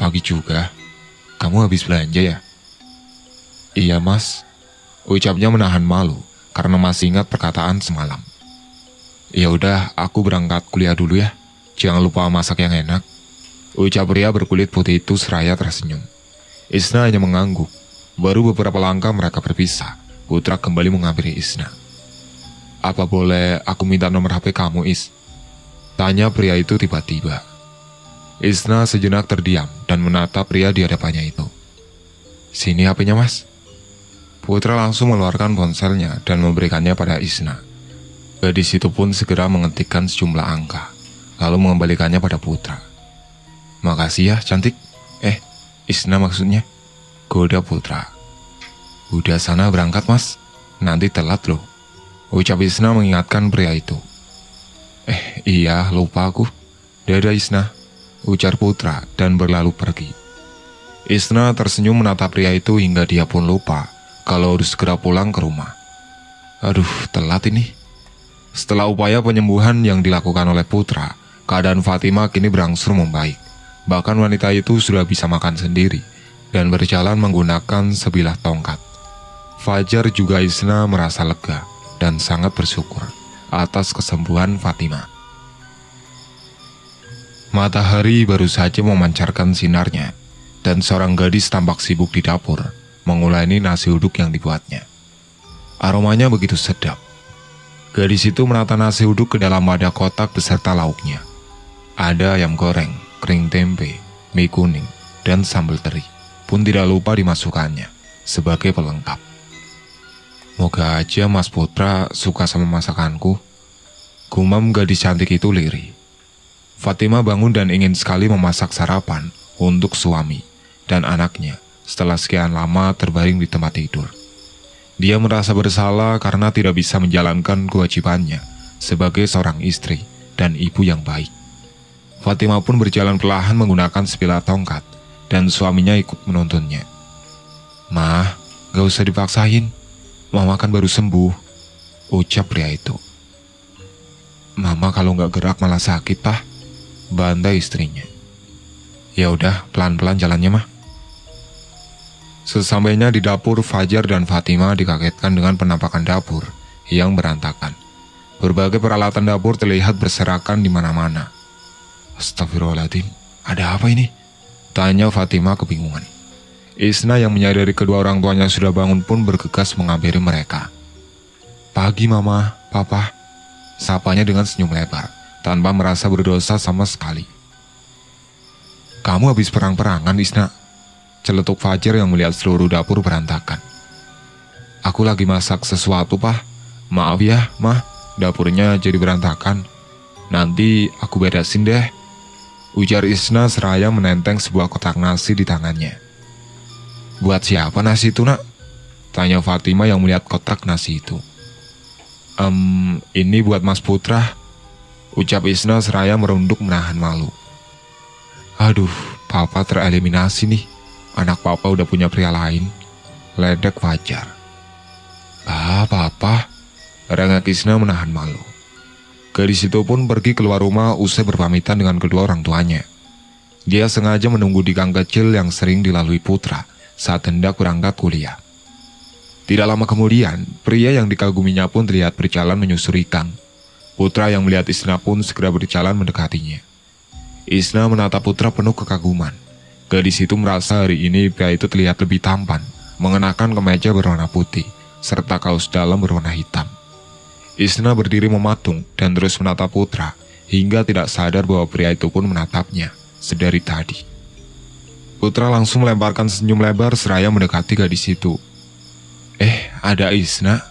S2: Pagi juga. Kamu habis belanja ya? Iya Mas. Ucapnya menahan malu karena masih ingat perkataan semalam. Ya udah, aku berangkat kuliah dulu ya. Jangan lupa masak yang enak. Ucap pria berkulit putih itu seraya tersenyum. Isna hanya mengangguk. Baru beberapa langkah mereka berpisah. Putra kembali menghampiri Isna. Apa boleh aku minta nomor HP kamu, Is? Tanya pria itu tiba-tiba. Isna sejenak terdiam dan menatap pria di hadapannya itu. Sini HP-nya Mas. Putra langsung mengeluarkan ponselnya dan memberikannya pada Isna.
S1: Gadis itu pun segera mengetikkan sejumlah angka, lalu mengembalikannya pada Putra. "Makasih ya, cantik." Isna maksudnya," goda Putra. "Udah sana berangkat, Mas. Nanti telat loh," ucap Isna mengingatkan pria itu. Iya, lupa aku. Dadah Isna," ujar Putra dan berlalu pergi. Isna tersenyum menatap pria itu hingga dia pun lupa kalau harus segera pulang ke rumah. Aduh, telat ini. Setelah upaya penyembuhan yang dilakukan oleh Putra, keadaan Fatima kini berangsur membaik. Bahkan wanita itu sudah bisa makan sendiri dan berjalan menggunakan sebilah tongkat. Fajar juga Isna merasa lega dan sangat bersyukur atas kesembuhan Fatima. Matahari baru saja memancarkan sinarnya, dan seorang gadis tampak sibuk di dapur, menguleni nasi uduk yang dibuatnya. Aromanya begitu sedap. Gadis itu menata nasi uduk ke dalam wadah kotak beserta lauknya. Ada ayam goreng, kering tempe, mie kuning, dan sambal teri pun tidak lupa dimasukkannya sebagai pelengkap. Moga aja Mas Putra suka sama masakanku, gumam gadis cantik itu lirih. Fatima bangun dan ingin sekali memasak sarapan untuk suami dan anaknya setelah sekian lama terbaring di tempat tidur. Dia merasa bersalah karena tidak bisa menjalankan kewajibannya sebagai seorang istri dan ibu yang baik. Fatima pun berjalan perlahan menggunakan sebilah tongkat dan suaminya ikut menuntunnya. "Mah, gak usah dipaksain. Mama kan baru sembuh," ucap pria itu. "Mama kalau gak gerak malah sakit, Pak," bantai istrinya. "Ya udah, pelan-pelan jalannya, Mah." Sesampainya di dapur, Fajar dan Fatima dikagetkan dengan penampakan dapur yang berantakan. Berbagai peralatan dapur terlihat berserakan di mana-mana. "Astagfirullahaladzim, ada apa ini?" tanya Fatima kebingungan. Isna yang menyadari kedua orang tuanya sudah bangun pun bergegas menghampiri mereka. "Pagi Mama, Papa," sapanya dengan senyum lebar, tanpa merasa berdosa sama sekali. "Kamu habis perang-perangan, Isna?" celetuk Fajar yang melihat seluruh dapur berantakan. "Aku lagi masak sesuatu, Pak. Maaf ya, Mah, dapurnya jadi berantakan. Nanti aku beresin deh," ujar Isna seraya menenteng sebuah kotak nasi di tangannya. "Buat siapa nasi itu, Nak?" tanya Fatima yang melihat kotak nasi itu. Ini buat Mas Putra," ucap Isna seraya merunduk menahan malu. "Aduh, Papa tereliminasi nih. Anak Papa udah punya pria lain," ledek Fajar. Papa," rengek Isna menahan malu. Gadis itu pun pergi keluar rumah usai berpamitan dengan kedua orang tuanya. Dia sengaja menunggu di gang kecil yang sering dilalui Putra saat hendak berangkat kuliah. Tidak lama kemudian, pria yang dikaguminya pun terlihat berjalan menyusuri gang. Putra yang melihat Isna pun segera berjalan mendekatinya. Isna menatap Putra penuh kekaguman. Gadis itu merasa hari ini pria itu terlihat lebih tampan, mengenakan kemeja berwarna putih, serta kaos dalam berwarna hitam. Isna berdiri mematung dan terus menatap Putra, hingga tidak sadar bahwa pria itu pun menatapnya sedari tadi. Putra langsung melemparkan senyum lebar seraya mendekati gadis itu. Ada Isna?"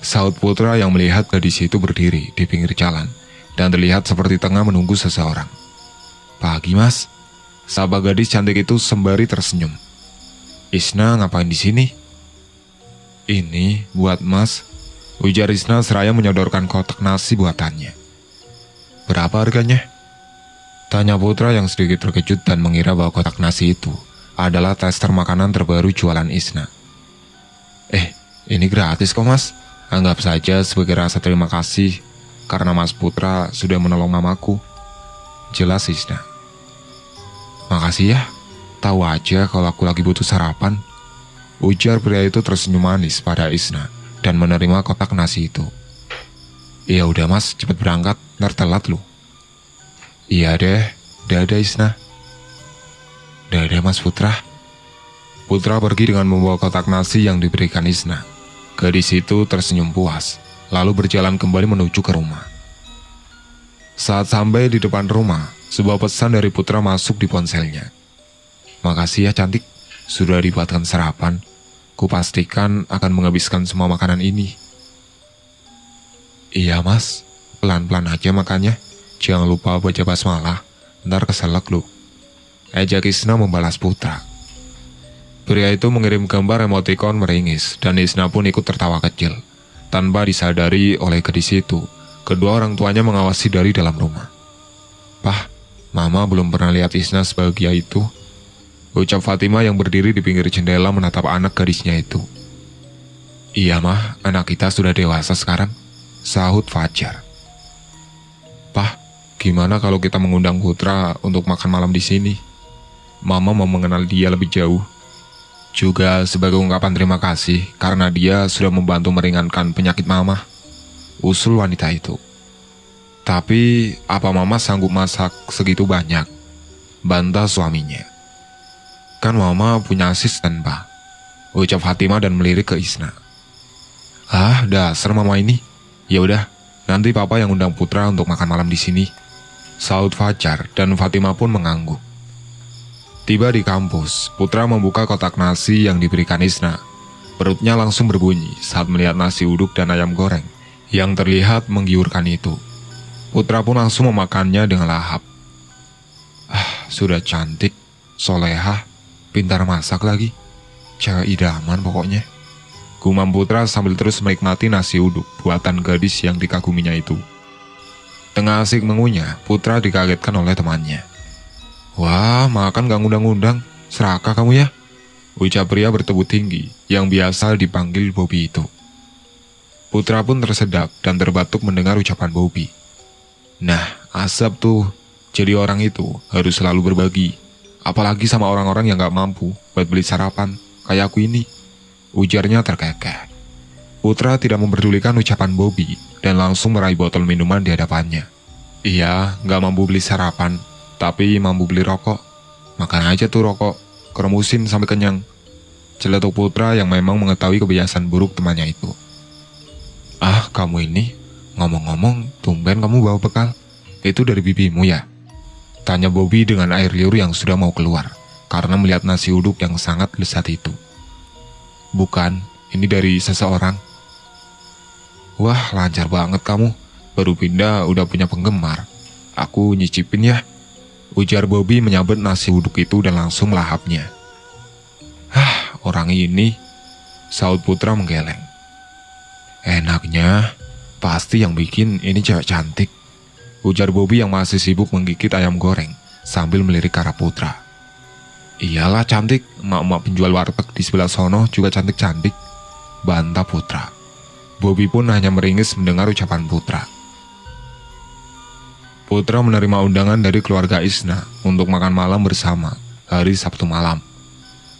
S1: saut Putra yang melihat gadis itu berdiri di pinggir jalan dan terlihat seperti tengah menunggu seseorang. "Pagi Mas," sapa gadis cantik itu sembari tersenyum. "Isna ngapain di sini?" "Ini buat Mas," ujar Isna seraya menyodorkan kotak nasi buatannya. "Berapa harganya?" tanya Putra yang sedikit terkejut dan mengira bahwa kotak nasi itu adalah tester makanan terbaru jualan Isna. Ini gratis kok Mas. Anggap saja sebagai rasa terima kasih karena Mas Putra sudah menolong mamaku," jelas Isna. "Makasih ya, tahu aja kalau aku lagi butuh sarapan," ujar pria itu tersenyum manis pada Isna dan menerima kotak nasi itu. "Ya udah Mas, cepet berangkat, ntar telat lu." "Iya deh, dadah Isna." "Dadah Mas Putra." Putra pergi dengan membawa kotak nasi yang diberikan Isna. Gadis itu tersenyum puas, lalu berjalan kembali menuju ke rumah. Saat sampai di depan rumah, sebuah pesan dari Putra masuk di ponselnya. "Makasih ya cantik, sudah dibuatkan sarapan. Kupastikan akan menghabiskan semua makanan ini."
S2: Iya mas, pelan-pelan aja makannya. Jangan lupa baca basmalah, ntar keselak lu. Ejak Isna membalas Putra. Pria itu mengirim gambar emotikon meringis dan Isna pun ikut tertawa kecil. Tanpa disadari oleh gadis itu, kedua orang tuanya mengawasi dari dalam rumah. Pah, Mama belum pernah lihat Isna sebahagia itu. Ucap Fatima yang berdiri di pinggir jendela menatap anak gadisnya itu. Iya mah, anak kita sudah dewasa sekarang, sahut Fajar. Pah, gimana kalau kita mengundang Putra untuk makan malam di sini? Mama mau mengenal dia lebih jauh. Juga sebagai ungkapan terima kasih karena dia sudah membantu meringankan penyakit Mama, usul wanita itu. Tapi apa Mama sanggup masak segitu banyak? Bantah suaminya. Kan Mama punya asisten, Pak, ucap Fatima dan melirik ke Isna. Ah, dasar Mama ini. Ya udah, nanti Papa yang undang Putra untuk makan malam di sini, sahut Fajar dan Fatima pun mengangguk. Tiba di kampus, Putra membuka kotak nasi yang diberikan Isna. Perutnya langsung berbunyi saat melihat nasi uduk dan ayam goreng yang terlihat menggiurkan itu. Putra pun langsung memakannya dengan lahap. Ah, sudah cantik, solehah, pintar masak lagi. Cewek idaman pokoknya. Gumam Putra sambil terus menikmati nasi uduk buatan gadis yang dikaguminya itu. Tengah asik mengunyah, Putra dikagetkan oleh temannya. Wah, makan gak ngundang-undang, serakah kamu ya, ucap pria bertubuh tinggi yang biasa dipanggil Bobby itu. Putra pun tersedak dan terbatuk mendengar ucapan Bobby. Nah, asap tuh, jadi orang itu harus selalu berbagi, apalagi sama orang-orang yang gak mampu buat beli sarapan, kayak aku ini, ujarnya terkekeh. Putra tidak memperdulikan ucapan Bobby dan langsung meraih botol minuman di hadapannya. Iya, gak mampu beli sarapan, tapi mampu beli rokok. Makan aja tuh rokok, keremusin sampai kenyang, celetuk Putra yang memang mengetahui kebiasaan buruk temannya itu. Ah, kamu ini, ngomong-ngomong, tumben kamu bawa bekal. Itu dari bibimu ya? Tanya Bobby dengan air liur yang sudah mau keluar, karena melihat nasi uduk yang sangat lezat itu. Bukan, ini dari seseorang. Wah, lancar banget kamu, baru pindah udah punya penggemar. Aku nyicipin ya, ujar Bobby menyabet nasi uduk itu dan langsung melahapnya. Hah, orang ini, sahut Putra menggeleng. Enaknya, pasti yang bikin ini cewek cantik, ujar Bobby yang masih sibuk menggigit ayam goreng sambil melirik ke arah Putra. Iyalah cantik, emak-emak penjual warteg di sebelah sono juga cantik-cantik, bantah Putra. Bobby pun hanya meringis mendengar ucapan Putra. Putra menerima undangan dari keluarga Isna untuk makan malam bersama hari Sabtu malam.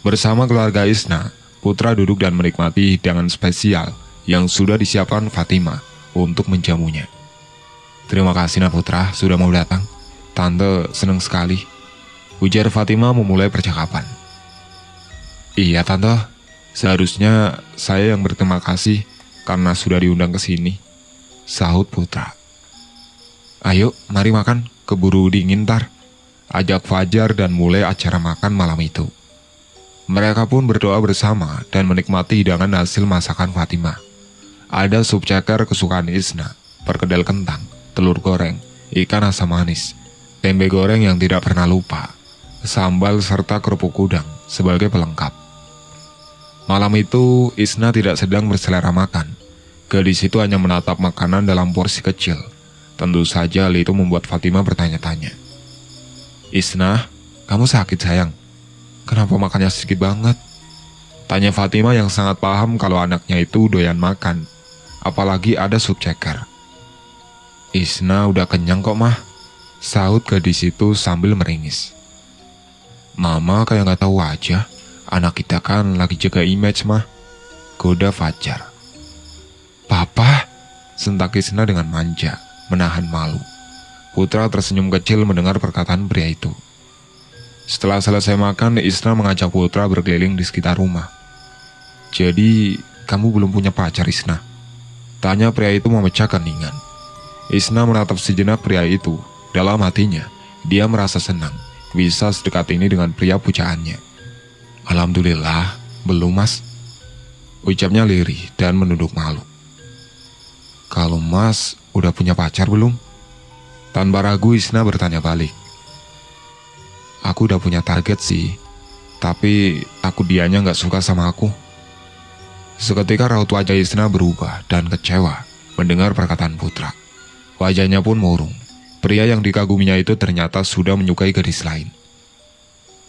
S2: Bersama keluarga Isna, Putra duduk dan menikmati hidangan spesial yang sudah disiapkan Fatima untuk menjamunya. Terima kasih nak Putra sudah mau datang. Tante senang sekali, ujar Fatima memulai percakapan. Iya Tante, seharusnya saya yang berterima kasih karena sudah diundang ke sini, sahut Putra. Ayo, mari makan, keburu dingin ntar, ajak Fajar dan mulai acara makan malam itu. Mereka pun berdoa bersama dan menikmati hidangan hasil masakan Fatima. Ada sup ceker kesukaan Isna, perkedel kentang, telur goreng, ikan asam manis, tempe goreng yang tidak pernah lupa, sambal serta kerupuk udang sebagai pelengkap. Malam itu, Isna tidak sedang berselera makan. Gadis itu hanya menatap makanan dalam porsi kecil. Tentu saja hal itu membuat Fatima bertanya-tanya. Isna, kamu sakit sayang? Kenapa makannya sedikit banget? Tanya Fatima yang sangat paham kalau anaknya itu doyan makan, apalagi ada sup ceker. Isna udah kenyang kok mah, sahut gadis itu sambil meringis. Mama kayak gak tahu aja, anak kita kan lagi jaga image mah, goda Fajar. Papa, sentak Isna dengan manja, menahan malu. Putra tersenyum kecil mendengar perkataan pria itu. Setelah selesai makan, Isna mengajak Putra berkeliling di sekitar rumah. Jadi, kamu belum punya pacar Isna? Tanya pria itu memecah keningan. Isna menatap sejenak pria itu. Dalam hatinya, dia merasa senang bisa sedekat ini dengan pria pujaannya. Alhamdulillah, belum mas, ucapnya lirih dan menunduk malu. Kalau Mas udah punya pacar belum? Tanpa ragu Isna bertanya balik. Aku udah punya target sih, tapi takut dianya gak suka sama aku. Seketika raut wajah Isna berubah dan kecewa mendengar perkataan Putra. Wajahnya pun murung. Pria yang dikaguminya itu ternyata sudah menyukai gadis lain.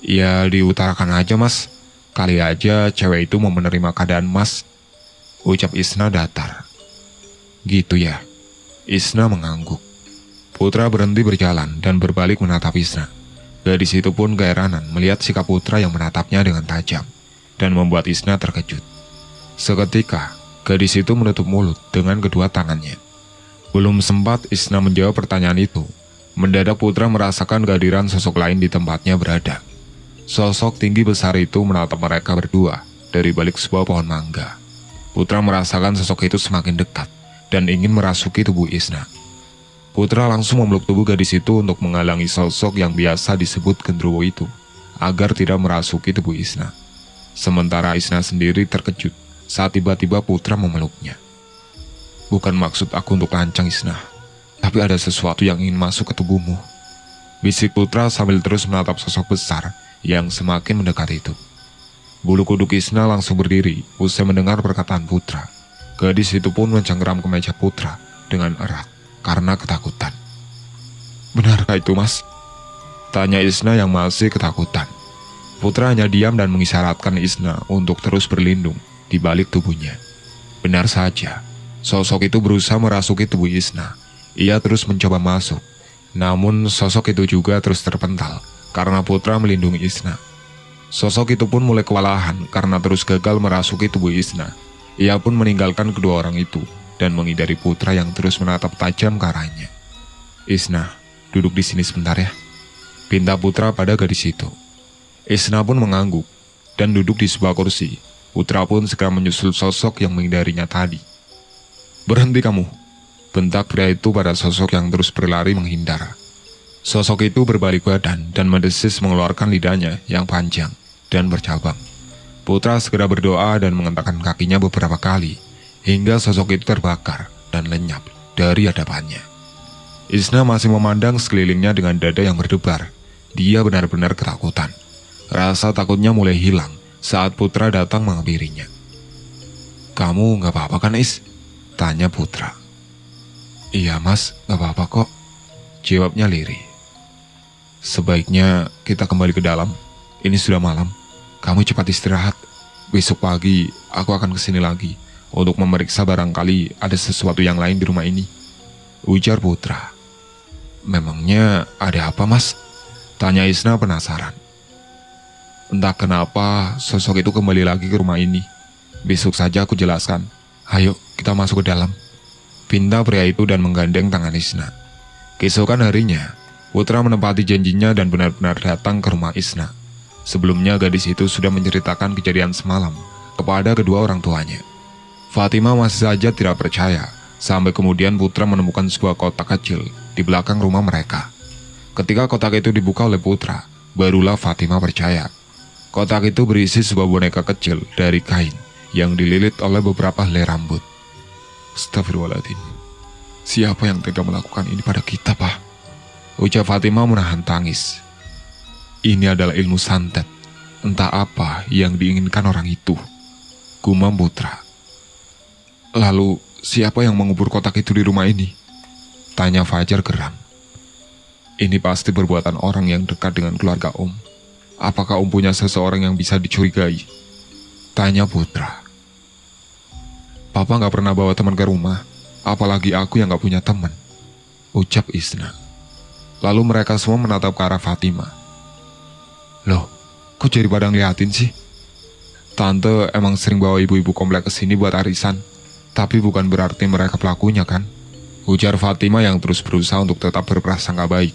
S2: Ya diutarakan aja Mas, kali aja cewek itu mau menerima keadaan Mas, ucap Isna datar. Gitu ya, Isna mengangguk. Putra berhenti berjalan dan berbalik menatap Isna. Gadis itu pun keheranan melihat sikap Putra yang menatapnya dengan tajam dan membuat Isna terkejut. Seketika, gadis itu menutup mulut dengan kedua tangannya. Belum sempat Isna menjawab pertanyaan itu, mendadak Putra merasakan kehadiran sosok lain di tempatnya berada. Sosok tinggi besar itu menatap mereka berdua dari balik sebuah pohon mangga. Putra merasakan sosok itu semakin dekat dan ingin merasuki tubuh Isna. Putra langsung memeluk tubuh gadis itu untuk menghalangi sosok yang biasa disebut genderuwo itu agar tidak merasuki tubuh Isna. Sementara Isna sendiri terkejut saat tiba-tiba Putra memeluknya. Bukan maksud aku untuk lancang Isna, tapi ada sesuatu yang ingin masuk ke tubuhmu, bisik Putra sambil terus menatap sosok besar yang semakin mendekat itu. Bulu kuduk Isna langsung berdiri usai mendengar perkataan Putra. Gadis itu pun mencengkeram ke meja Putra dengan erat karena ketakutan. Benarkah itu Mas? Tanya Isna yang masih ketakutan. Putra hanya diam dan mengisyaratkan Isna untuk terus berlindung di balik tubuhnya. Benar saja, sosok itu berusaha merasuki tubuh Isna. Ia terus mencoba masuk, namun sosok itu juga terus terpental karena Putra melindungi Isna. Sosok itu pun mulai kewalahan karena terus gagal merasuki tubuh Isna. Ia pun meninggalkan kedua orang itu dan menghindari Putra yang terus menatap tajam ke arahnya. Isna, duduk di sini sebentar ya, pinta Putra pada gadis itu. Isna pun mengangguk dan duduk di sebuah kursi. Putra pun segera menyusul sosok yang menghindarinya tadi. Berhenti kamu, bentak pria itu pada sosok yang terus berlari menghindar. Sosok itu berbalik badan dan mendesis mengeluarkan lidahnya yang panjang dan bercabang. Putra segera berdoa dan mengentakkan kakinya beberapa kali hingga sosok itu terbakar dan lenyap dari hadapannya. Isna masih memandang sekelilingnya dengan dada yang berdebar. Dia benar-benar ketakutan. Rasa takutnya mulai hilang saat Putra datang menghampirinya. Kamu gak apa-apa kan Is? Tanya Putra. Iya Mas, gak apa-apa kok, jawabnya lirih. Sebaiknya kita kembali ke dalam. Ini sudah malam. Kamu cepat istirahat. Besok pagi aku akan kesini lagi untuk memeriksa barangkali ada sesuatu yang lain di rumah ini, ujar Putra. Memangnya ada apa Mas? Tanya Isna penasaran. Entah kenapa sosok itu kembali lagi ke rumah ini. Besok saja aku jelaskan. Ayo kita masuk ke dalam, pinta pria itu dan menggandeng tangan Isna. Keesokan harinya, Putra menepati janjinya dan benar-benar datang ke rumah Isna. Sebelumnya gadis itu sudah menceritakan kejadian semalam kepada kedua orang tuanya. Fatima masih saja tidak percaya, sampai kemudian Putra menemukan sebuah kotak kecil di belakang rumah mereka. Ketika kotak itu dibuka oleh Putra, barulah Fatima percaya. Kotak itu berisi sebuah boneka kecil dari kain yang dililit oleh beberapa helai rambut. Astagfirullahaladzim, siapa yang tega melakukan ini pada kita, Pak? Ucap Fatima menahan tangis. Ini adalah ilmu santet, entah apa yang diinginkan orang itu, gumam Putra. Lalu, siapa yang mengubur kotak itu di rumah ini? Tanya Fajar geram. Ini pasti perbuatan orang yang dekat dengan keluarga Om. Apakah Om punya seseorang yang bisa dicurigai? Tanya Putra. Papa gak pernah bawa teman ke rumah, apalagi aku yang gak punya teman, ucap Isna. Lalu mereka semua menatap ke arah Fatima. Loh, kok jadi pada ngeliatin sih? Tante emang sering bawa ibu-ibu komplek ke sini buat arisan, tapi bukan berarti mereka pelakunya kan? Ujar Fatima yang terus berusaha untuk tetap berprasangka baik.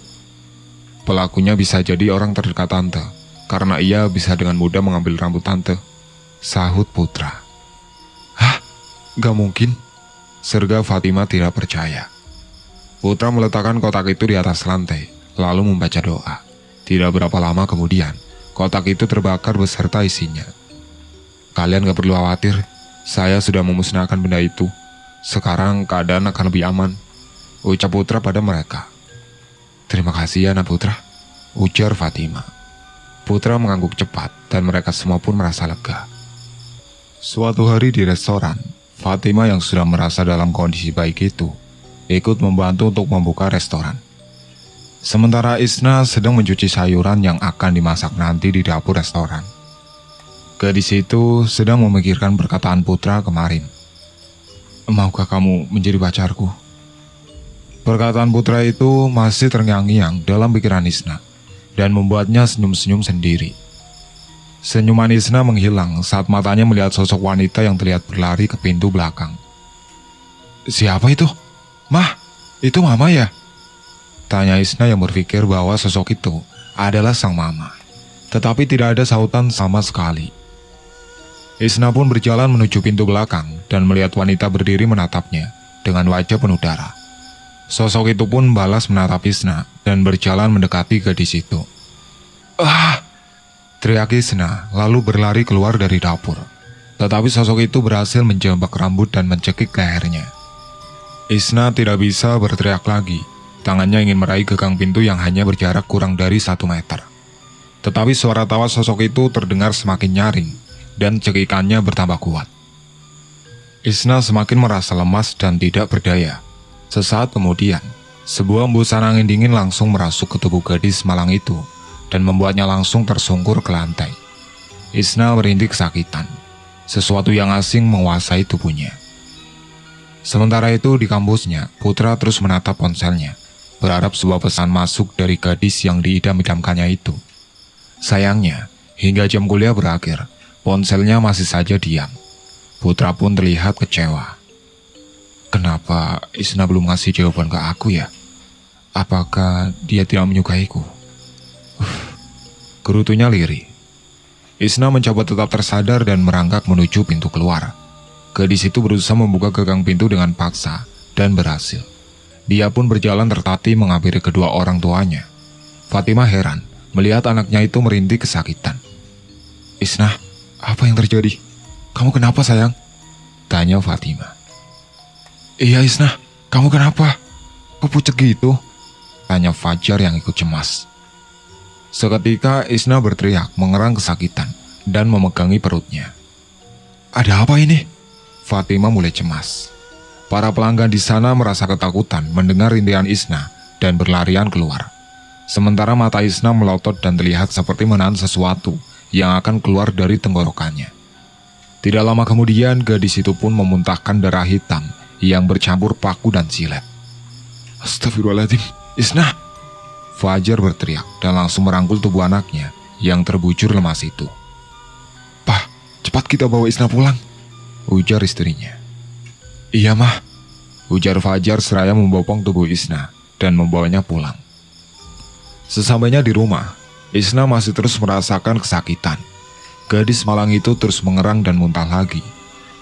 S2: Pelakunya bisa jadi orang terdekat Tante, karena ia bisa dengan mudah mengambil rambut Tante, sahut Putra. Hah? Gak mungkin, serga Fatima tidak percaya. Putra meletakkan kotak itu di atas lantai, lalu membaca doa. Tidak berapa lama kemudian, kotak itu terbakar beserta isinya. Kalian gak perlu khawatir, saya sudah memusnahkan benda itu. Sekarang keadaan akan lebih aman, ucap Putra pada mereka. Terima kasih ya Nak Putra, ujar Fatima. Putra mengangguk cepat dan mereka semua pun merasa lega. Suatu hari di restoran, Fatima yang sudah merasa dalam kondisi baik itu ikut membantu untuk membuka restoran. Sementara Isna sedang mencuci sayuran yang akan dimasak nanti di dapur restoran. Gadis itu sedang memikirkan perkataan Putra kemarin. Maukah kamu menjadi pacarku? Perkataan Putra itu masih terngiang-ngiang dalam pikiran Isna dan membuatnya senyum-senyum sendiri. Senyuman Isna menghilang saat matanya melihat sosok wanita yang terlihat berlari ke pintu belakang. Siapa itu? Mah, itu Mama ya? Tanya Isna yang berpikir bahwa sosok itu adalah sang mama. Tetapi tidak ada sautan sama sekali. Isna pun berjalan menuju pintu belakang dan melihat wanita berdiri menatapnya dengan wajah penuh darah. Sosok itu pun balas menatap Isna dan berjalan mendekati gadis itu. Ah! Teriak Isna lalu berlari keluar dari dapur. Tetapi sosok itu berhasil menjambak rambut dan mencekik lehernya. Isna tidak bisa berteriak lagi. Tangannya ingin meraih gagang pintu yang hanya berjarak kurang dari 1 meter. Tetapi suara tawa sosok itu terdengar semakin nyaring dan cekikannya bertambah kuat. Isna semakin merasa lemas dan tidak berdaya. Sesaat kemudian, sebuah hembusan angin dingin langsung merasuk ke tubuh gadis malang itu dan membuatnya langsung tersungkur ke lantai. Isna merintih kesakitan. Sesuatu yang asing menguasai tubuhnya. Sementara itu di kampusnya, Putra terus menatap ponselnya, berharap sebuah pesan masuk dari gadis yang diidam-idamkannya itu. Sayangnya, hingga jam kuliah berakhir, ponselnya masih saja diam. Putra pun terlihat kecewa. Kenapa Isna belum ngasih jawaban ke aku ya? Apakah dia tidak menyukaiku? Gerutunya lirih. Isna mencoba tetap tersadar dan merangkak menuju pintu keluar. Gadis itu berusaha membuka gagang pintu dengan paksa dan berhasil. Dia pun berjalan tertatih menghampiri kedua orang tuanya. Fatima heran melihat anaknya itu merintih kesakitan. Isna, apa yang terjadi? Kamu kenapa sayang? Tanya Fatima. Iya Isna, kamu kenapa? Kok pucet gitu? Tanya Fajar yang ikut cemas. Seketika Isna berteriak mengerang kesakitan dan memegangi perutnya. Ada apa ini? Fatima mulai cemas. Para pelanggan di sana merasa ketakutan mendengar rintihan Isna dan berlarian keluar. Sementara mata Isna melotot dan terlihat seperti menahan sesuatu yang akan keluar dari tenggorokannya. Tidak lama kemudian gadis itu pun memuntahkan darah hitam yang bercampur paku dan silet. Astagfirullahaladzim, Isna! Fajar berteriak dan langsung merangkul tubuh anaknya yang terbujur lemas itu. Pah, cepat kita bawa Isna pulang, ujar istrinya. Iya mah, ujar Fajar seraya membopong tubuh Isna dan membawanya pulang. Sesampainya di rumah, Isna masih terus merasakan kesakitan. Gadis malang itu terus mengerang dan muntah lagi.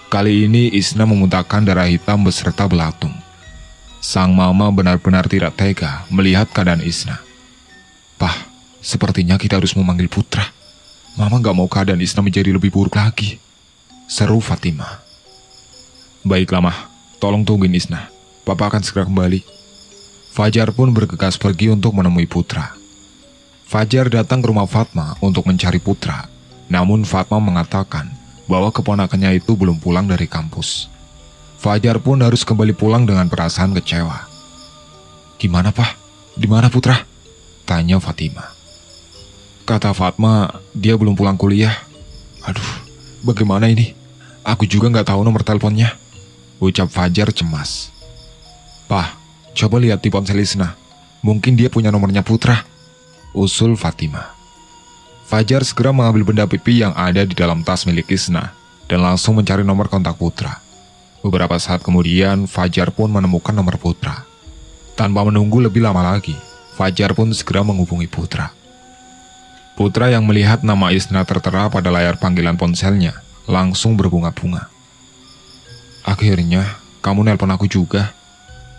S2: Kali ini Isna memuntahkan darah hitam beserta belatung. Sang mama benar-benar tidak tega melihat keadaan Isna. Pah, sepertinya kita harus memanggil Putra. Mama gak mau keadaan Isna menjadi lebih buruk lagi, seru Fatima. Baiklah mah, tolong tungguin Isna. Papa akan segera kembali. Fajar pun bergegas pergi untuk menemui Putra. Fajar datang ke rumah Fatma untuk mencari Putra. Namun Fatma mengatakan bahwa keponakannya itu belum pulang dari kampus. Fajar pun harus kembali pulang dengan perasaan kecewa. Gimana Pak? Di mana Putra? Tanya Fatima. Kata Fatma, dia belum pulang kuliah. Aduh, bagaimana ini? Aku juga nggak tahu nomor teleponnya, ucap Fajar cemas. Pak, coba lihat di ponsel Isna. Mungkin dia punya nomornya Putra, usul Fatima. Fajar segera mengambil benda pipi yang ada di dalam tas milik Isna dan langsung mencari nomor kontak Putra. Beberapa saat kemudian, Fajar pun menemukan nomor Putra. Tanpa menunggu lebih lama lagi, Fajar pun segera menghubungi Putra. Putra yang melihat nama Isna tertera pada layar panggilan ponselnya langsung berbunga-bunga. Akhirnya, kamu nelpon aku juga,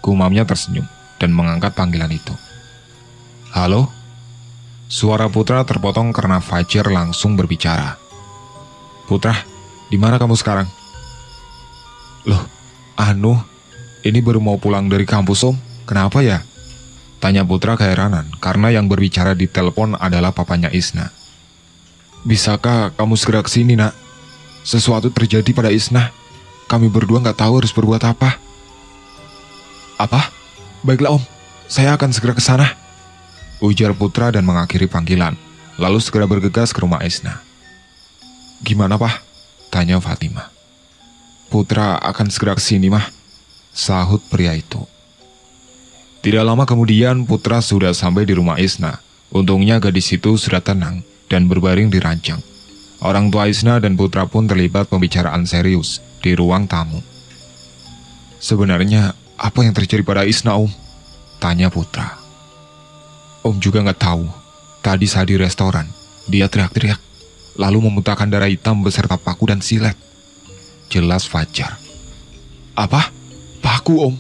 S2: gumamnya tersenyum dan mengangkat panggilan itu. Halo? Suara Putra terpotong karena Fajar langsung berbicara. Putra, di mana kamu sekarang? Loh,
S1: Ini baru mau pulang dari kampus, Om. Kenapa ya? Tanya Putra keheranan karena yang berbicara di telepon adalah papanya Isna. Bisakah kamu segera ke sini, Nak? Sesuatu terjadi pada Isna. Kami berdua nggak tahu harus berbuat apa. Apa? Baiklah, Om. Saya akan segera ke sana. Ujar Putra dan mengakhiri panggilan, lalu segera bergegas ke rumah Isna. Gimana, Pak? Tanya Fatimah. Putra akan segera ke sini, Mah. Sahut pria itu. Tidak lama kemudian Putra sudah sampai di rumah Isna. Untungnya gadis itu sudah tenang dan berbaring di ranjang. Orang tua Isna dan Putra pun terlibat pembicaraan serius di ruang tamu. Sebenarnya apa yang terjadi pada Isna, Om? Tanya Putra. Om juga nggak tahu. Tadi saat di restoran, dia teriak-teriak, lalu memuntahkan darah hitam beserta paku dan silet. Jelas Fajar. Apa? Paku, Om?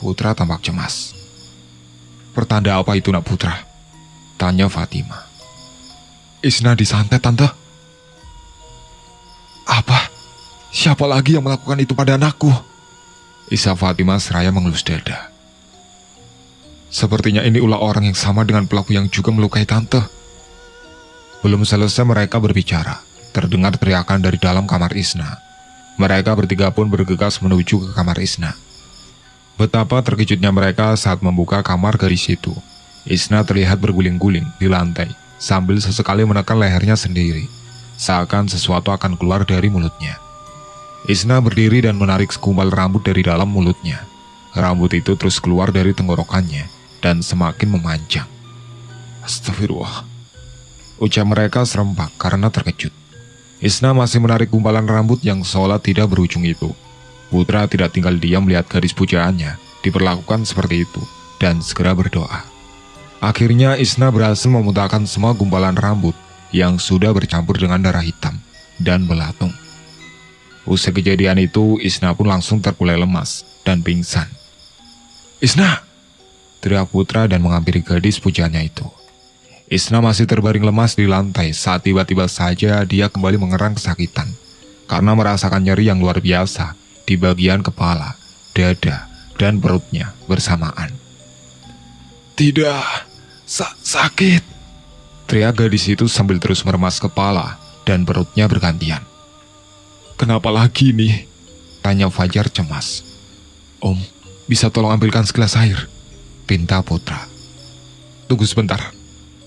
S1: Putra tampak cemas. Pertanda apa itu, Nak Putra? Tanya Fatimah. Isna disantet, Tante. Apa? Siapa lagi yang melakukan itu pada anakku? Isa Fatimah seraya mengelus dada. Sepertinya ini ulah orang yang sama dengan pelaku yang juga melukai Tante. Belum selesai mereka berbicara, terdengar teriakan dari dalam kamar Isna. Mereka bertiga pun bergegas menuju ke kamar Isna. Betapa terkejutnya mereka saat membuka kamar gadis itu. Isna terlihat berguling-guling di lantai sambil sesekali menekan lehernya sendiri, seakan sesuatu akan keluar dari mulutnya. Isna berdiri dan menarik segumpal rambut dari dalam mulutnya. Rambut itu terus keluar dari tenggorokannya dan semakin memanjang. Astagfirullah. Ucap mereka serempak karena terkejut. Isna masih menarik gumpalan rambut yang seolah tidak berujung itu. Putra tidak tinggal diam melihat gadis pujaannya diperlakukan seperti itu dan segera berdoa. Akhirnya Isna berhasil memuntahkan semua gumpalan rambut yang sudah bercampur dengan darah hitam dan belatung. Usai kejadian itu, Isna pun langsung terkulai lemas dan pingsan. Isna! Teriak Putra dan menghampiri gadis pujaannya itu. Isna masih terbaring lemas di lantai saat tiba-tiba saja dia kembali mengerang kesakitan karena merasakan nyeri yang luar biasa di bagian kepala, dada, dan perutnya bersamaan. Tidak, sakit. Teriak gadis itu sambil terus meremas kepala dan perutnya bergantian. Kenapa lagi nih? Tanya Fajar cemas. Om, bisa tolong ambilkan segelas air? Pinta Putra. Tunggu sebentar,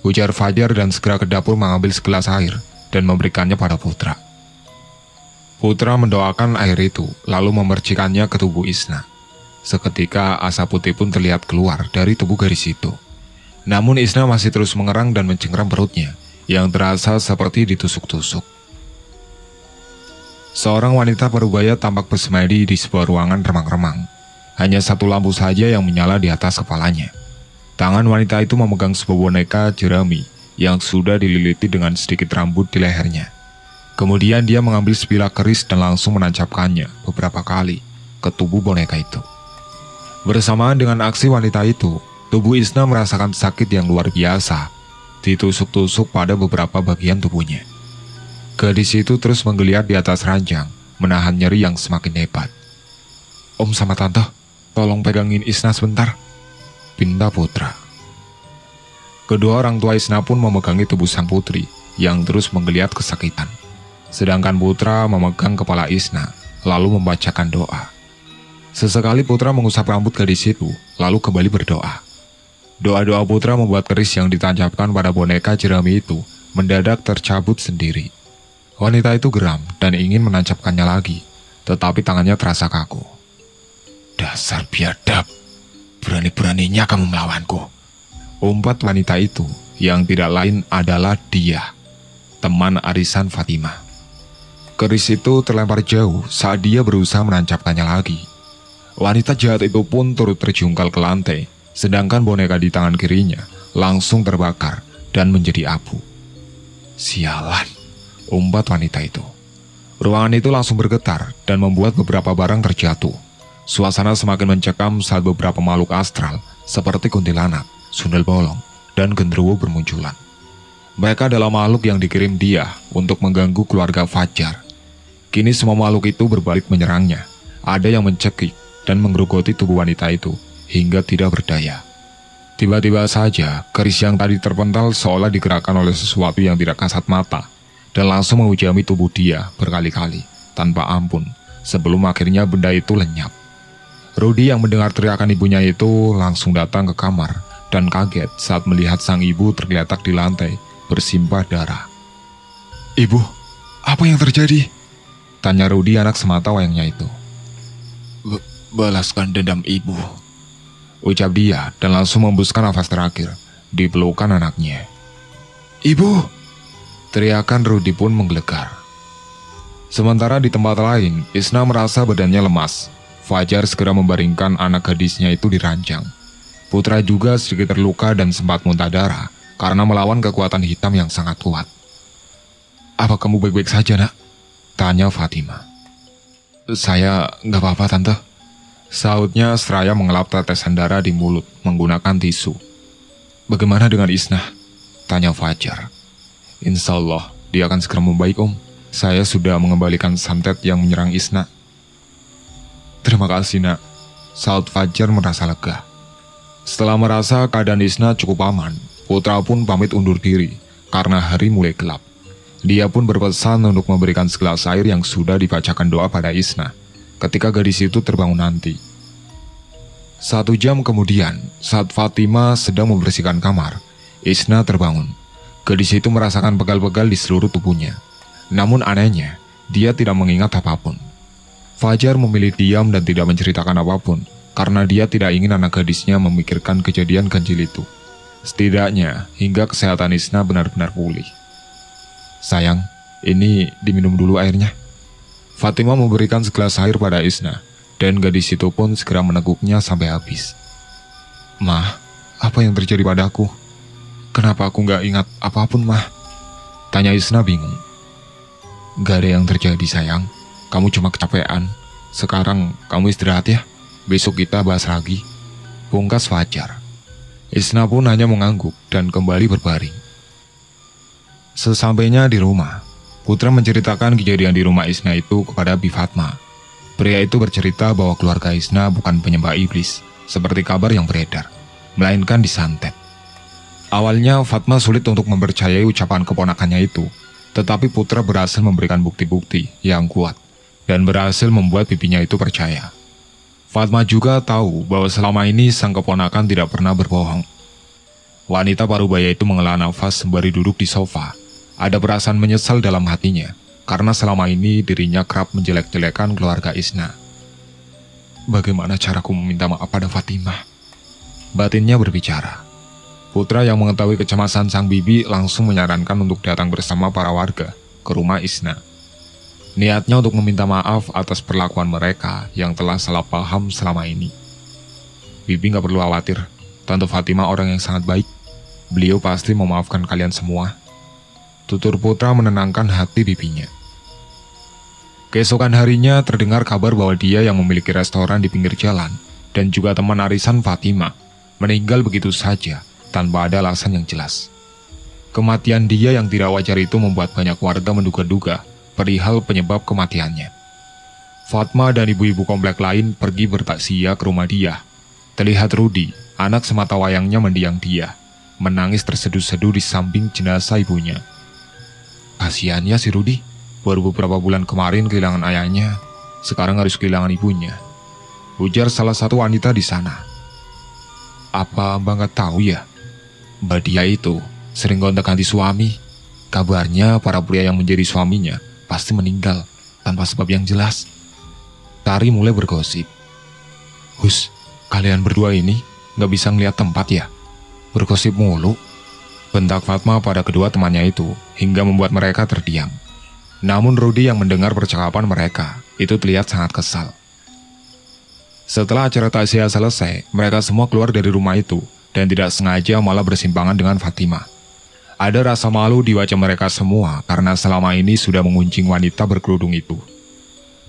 S1: ujar Fajar dan segera ke dapur mengambil segelas air dan memberikannya pada Putra. Putra mendoakan air itu, lalu memercikannya ke tubuh Isna. Seketika asap putih pun terlihat keluar dari tubuh gadis itu. Namun Isna masih terus mengerang dan mencengkeram perutnya, yang terasa seperti ditusuk-tusuk. Seorang wanita parubaya tampak bersemedi di sebuah ruangan remang-remang. Hanya satu lampu saja yang menyala di atas kepalanya. Tangan wanita itu memegang sebuah boneka jerami yang sudah dililiti dengan sedikit rambut di lehernya. Kemudian dia mengambil sebilah keris dan langsung menancapkannya beberapa kali ke tubuh boneka itu. Bersamaan dengan aksi wanita itu, tubuh Isna merasakan sakit yang luar biasa, ditusuk-tusuk pada beberapa bagian tubuhnya. Gadis itu terus menggeliat di atas ranjang, menahan nyeri yang semakin hebat. Om sama Tante, tolong pegangin Isna sebentar, pinta Putra. Kedua orang tua Isna pun memegangi tubuh sang putri yang terus menggeliat kesakitan. Sedangkan Putra memegang kepala Isna, lalu membacakan doa. Sesekali Putra mengusap rambut gadis itu, lalu kembali berdoa. Doa-doa Putra membuat keris yang ditancapkan pada boneka jerami itu mendadak tercabut sendiri. Wanita itu geram dan ingin menancapkannya lagi, tetapi tangannya terasa kaku. Dasar biadab, berani-beraninya kamu melawanku. Umpat wanita itu, yang tidak lain adalah dia, teman arisan Fatimah. Keris itu terlempar jauh saat dia berusaha menancapkannya lagi. Wanita jahat itu pun turut terjungkal ke lantai, sedangkan boneka di tangan kirinya langsung terbakar dan menjadi abu. Sialan, umpat wanita itu. Ruangan itu langsung bergetar dan membuat beberapa barang terjatuh. Suasana semakin mencekam saat beberapa makhluk astral seperti kuntilanak, sundel bolong, dan genderuwo bermunculan. Mereka adalah makhluk yang dikirim dia untuk mengganggu keluarga Fajar. Kini semua makhluk itu berbalik menyerangnya. Ada yang mencekik dan menggerogoti tubuh wanita itu hingga tidak berdaya. Tiba-tiba saja, keris yang tadi terpental seolah digerakkan oleh sesuatu yang tidak kasat mata dan langsung menghujami tubuh dia berkali-kali tanpa ampun sebelum akhirnya benda itu lenyap. Rudy yang mendengar teriakan ibunya itu langsung datang ke kamar dan kaget saat melihat sang ibu tergeletak di lantai bersimbah darah. "Ibu, apa yang terjadi?" tanya Rudy anak semata wayangnya itu. "Balaskan dendam ibu," ucap dia dan langsung membuskan nafas terakhir di pelukan anaknya. "Ibu!" teriakan Rudy pun menggelegar. Sementara di tempat lain, Isna merasa badannya lemas. Fajar segera membaringkan anak gadisnya itu di ranjang. Putra juga sedikit terluka dan sempat muntah darah karena melawan kekuatan hitam yang sangat kuat. "Apa kamu baik-baik saja, nak?" tanya Fatima. "Saya nggak apa-apa, Tante," sautnya seraya mengelap tetesan darah di mulut menggunakan tisu. "Bagaimana dengan Isna?" tanya Fajar. "Insya Allah, dia akan segera membaik, Om. Saya sudah mengembalikan santet yang menyerang Isna." "Terima kasih, nak," saut Fajar merasa lega. Setelah merasa keadaan Isna cukup aman, Putra pun pamit undur diri karena hari mulai gelap. Dia pun berpesan untuk memberikan segelas air yang sudah dibacakan doa pada Isna ketika gadis itu terbangun nanti. 1 jam kemudian, saat Fatima sedang membersihkan kamar, Isna terbangun. Gadis itu merasakan pegal-pegal di seluruh tubuhnya. Namun anehnya, dia tidak mengingat apapun. Fajar memilih diam dan tidak menceritakan apapun, karena dia tidak ingin anak gadisnya memikirkan kejadian ganjil itu. Setidaknya, hingga kesehatan Isna benar-benar pulih. "Sayang, ini diminum dulu airnya." Fatima memberikan segelas air pada Isna, dan gadis itu pun segera meneguknya sampai habis. "Mah, apa yang terjadi padaku? Kenapa aku nggak ingat apapun, Mah?" tanya Isna bingung. "Gak ada yang terjadi, sayang. Kamu cuma kecapean. Sekarang kamu istirahat ya. Besok kita bahas lagi," pungkas Fajar. Isna pun hanya mengangguk dan kembali berbaring. Sesampainya di rumah, Putra menceritakan kejadian di rumah Isna itu kepada Bi Fatma. Pria itu bercerita bahwa keluarga Isna bukan penyembah iblis, seperti kabar yang beredar, melainkan disantet. Awalnya Fatma sulit untuk mempercayai ucapan keponakannya itu, tetapi Putra berhasil memberikan bukti-bukti yang kuat dan berhasil membuat bibinya itu percaya. Fatma juga tahu bahwa selama ini sang keponakan tidak pernah berbohong. Wanita parubaya itu menghela nafas sembari duduk di sofa. Ada perasaan menyesal dalam hatinya, karena selama ini dirinya kerap menjelek-jelekan keluarga Isna. "Bagaimana caraku meminta maaf pada Fatimah?" batinnya berbicara. Putra yang mengetahui kecemasan sang bibi langsung menyarankan untuk datang bersama para warga ke rumah Isna. Niatnya untuk meminta maaf atas perlakuan mereka yang telah salah paham selama ini. "Bibi gak perlu khawatir, Tante Fatimah orang yang sangat baik. Beliau pasti memaafkan kalian semua," tutur Putra menenangkan hati bibinya. Keesokan harinya terdengar kabar bahwa dia yang memiliki restoran di pinggir jalan dan juga teman arisan Fatimah meninggal begitu saja tanpa ada alasan yang jelas. Kematian dia yang tidak wajar itu membuat banyak warga menduga-duga perihal penyebab kematiannya. Fatma dan ibu-ibu komplek lain pergi bertakziah ke rumah dia. Terlihat Rudy, anak semata wayangnya mendiang dia, menangis terseduh-seduh di samping jenazah ibunya. "Kasihannya si Rudy, baru beberapa bulan kemarin kehilangan ayahnya, sekarang harus kehilangan ibunya," ujar salah satu wanita di sana. "Apa Mbak nggak tahu ya? Mbak dia itu sering gonta-ganti suami. Kabarnya para pria yang menjadi suaminya pasti meninggal tanpa sebab yang jelas." Tari mulai bergosip. "Hus, kalian berdua ini nggak bisa ngeliat tempat ya? Bergosip mulu," bentak Fatma pada kedua temannya itu hingga membuat mereka terdiam. Namun Rudy yang mendengar percakapan mereka itu terlihat sangat kesal. Setelah acara takziah selesai, mereka semua keluar dari rumah itu dan tidak sengaja malah bersimpangan dengan Fatimah. Ada rasa malu di wajah mereka semua karena selama ini sudah mengunjing wanita berkerudung itu.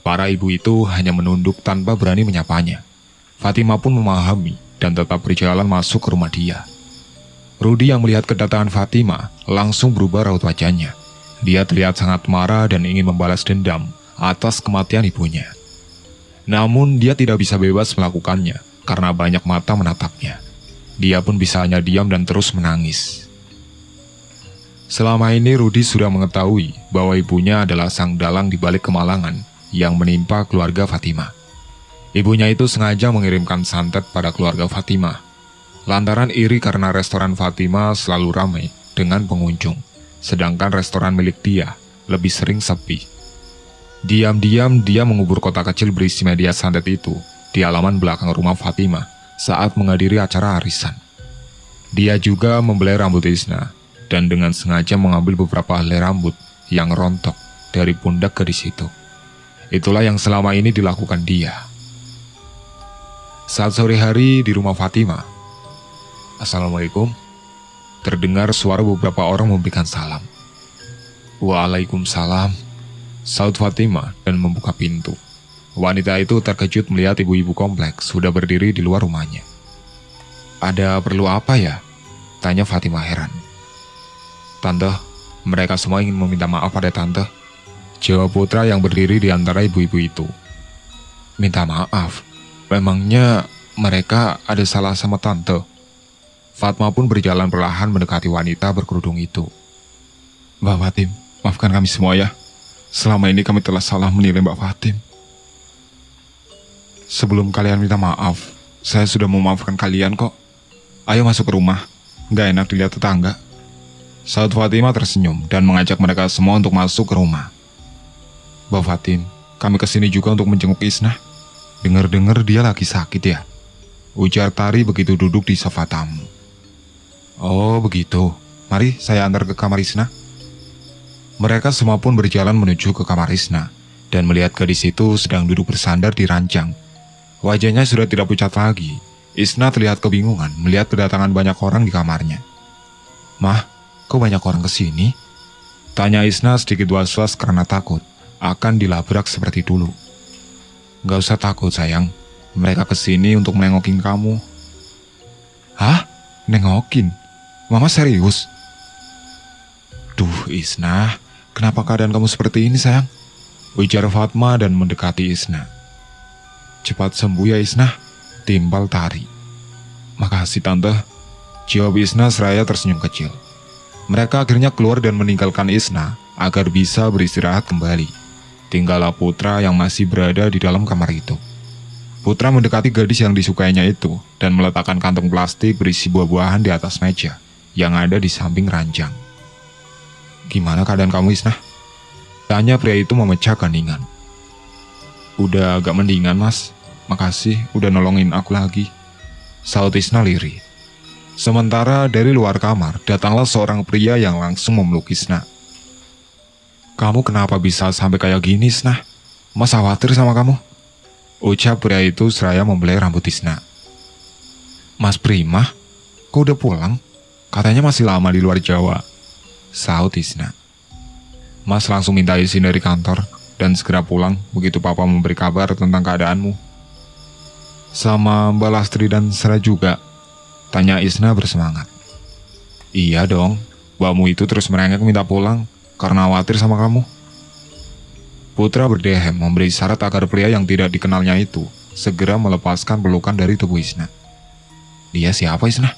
S1: Para ibu itu hanya menunduk tanpa berani menyapanya. Fatimah pun memahami dan tetap berjalan masuk ke rumah dia. Rudy yang melihat kedatangan Fatimah langsung berubah raut wajahnya. Dia terlihat sangat marah dan ingin membalas dendam atas kematian ibunya. Namun dia tidak bisa bebas melakukannya karena banyak mata menatapnya. Dia pun bisa hanya diam dan terus menangis. Selama ini Rudi sudah mengetahui bahwa ibunya adalah sang dalang di balik kemalangan yang menimpa keluarga Fatimah. Ibunya itu sengaja mengirimkan santet pada keluarga Fatimah, lantaran iri karena restoran Fatimah selalu ramai dengan pengunjung, sedangkan restoran milik dia lebih sering sepi. Diam-diam dia mengubur kotak kecil berisi media santet itu di halaman belakang rumah Fatimah saat menghadiri acara arisan. Dia juga membelai rambut Isna dan dengan sengaja mengambil beberapa helai rambut yang rontok dari pundak gadis itu. Itulah yang selama ini dilakukan dia. Saat sore hari di rumah Fatimah, "Assalamualaikum." Terdengar suara beberapa orang memberikan salam. "Waalaikumsalam," saut Fatimah dan membuka pintu. Wanita itu terkejut melihat ibu-ibu kompleks sudah berdiri di luar rumahnya. "Ada perlu apa ya?" tanya Fatimah heran. "Tante, mereka semua ingin meminta maaf pada tante," jawab putra yang berdiri di antara ibu-ibu itu. "Minta maaf? Memangnya mereka ada salah sama tante?" Fatma pun berjalan perlahan mendekati wanita berkerudung itu. "Mbak Fatim, maafkan kami semua ya. Selama ini kami telah salah menilai Mbak Fatim. Sebelum kalian minta maaf, saya sudah memaafkan kalian kok. Ayo masuk ke rumah, nggak enak dilihat tetangga." Saud Fatimah tersenyum dan mengajak mereka semua untuk masuk ke rumah. "Mbak Fatim, kami kesini juga untuk menjenguk Isna. Dengar-dengar dia lagi sakit ya?" ujar Tari begitu duduk di sofa tamu. "Oh begitu, mari saya antar ke kamar Isna." Mereka semua pun berjalan menuju ke kamar Isna dan melihat gadis itu sedang duduk bersandar di ranjang. Wajahnya sudah tidak pucat lagi. Isna terlihat kebingungan melihat kedatangan banyak orang di kamarnya. "Mah, kok banyak orang kesini?" tanya Isna sedikit was-was karena takut akan dilabrak seperti dulu. "Gak usah takut sayang, mereka kesini untuk nengokin kamu." "Hah? Nengokin? Mama serius?" "Duh Isna, kenapa keadaan kamu seperti ini sayang?" ujar Fatma dan mendekati Isna. "Cepat sembuh ya Isna," timpal Tari. "Makasih tante," jawab Isna seraya tersenyum kecil. Mereka akhirnya keluar dan meninggalkan Isna agar bisa beristirahat kembali. Tinggallah Putra yang masih berada di dalam kamar itu. Putra mendekati gadis yang disukainya itu dan meletakkan kantong plastik berisi buah-buahan di atas meja yang ada di samping ranjang. "Gimana keadaan kamu Isna?" tanya pria itu memecah keheningan. "Udah agak mendingan mas, makasih udah nolongin aku lagi," saut Isna lirih. Sementara dari luar kamar datanglah seorang pria yang langsung memeluk Isna. "Kamu kenapa bisa sampai kayak gini, Isna? Mas khawatir sama kamu," ucap pria itu seraya membelai rambut Isna. "Mas Prima, kok udah pulang? Katanya masih lama di luar Jawa," saut Isna. "Mas langsung minta izin dari kantor dan segera pulang begitu papa memberi kabar tentang keadaanmu." "Sama Mbak Lastri dan Sera juga?" tanya Isna bersemangat. "Iya dong, mbakmu itu terus merengek minta pulang karena khawatir sama kamu." Putra berdehem memberi syarat agar pria yang tidak dikenalnya itu segera melepaskan pelukan dari tubuh Isna. "Dia siapa Isna?"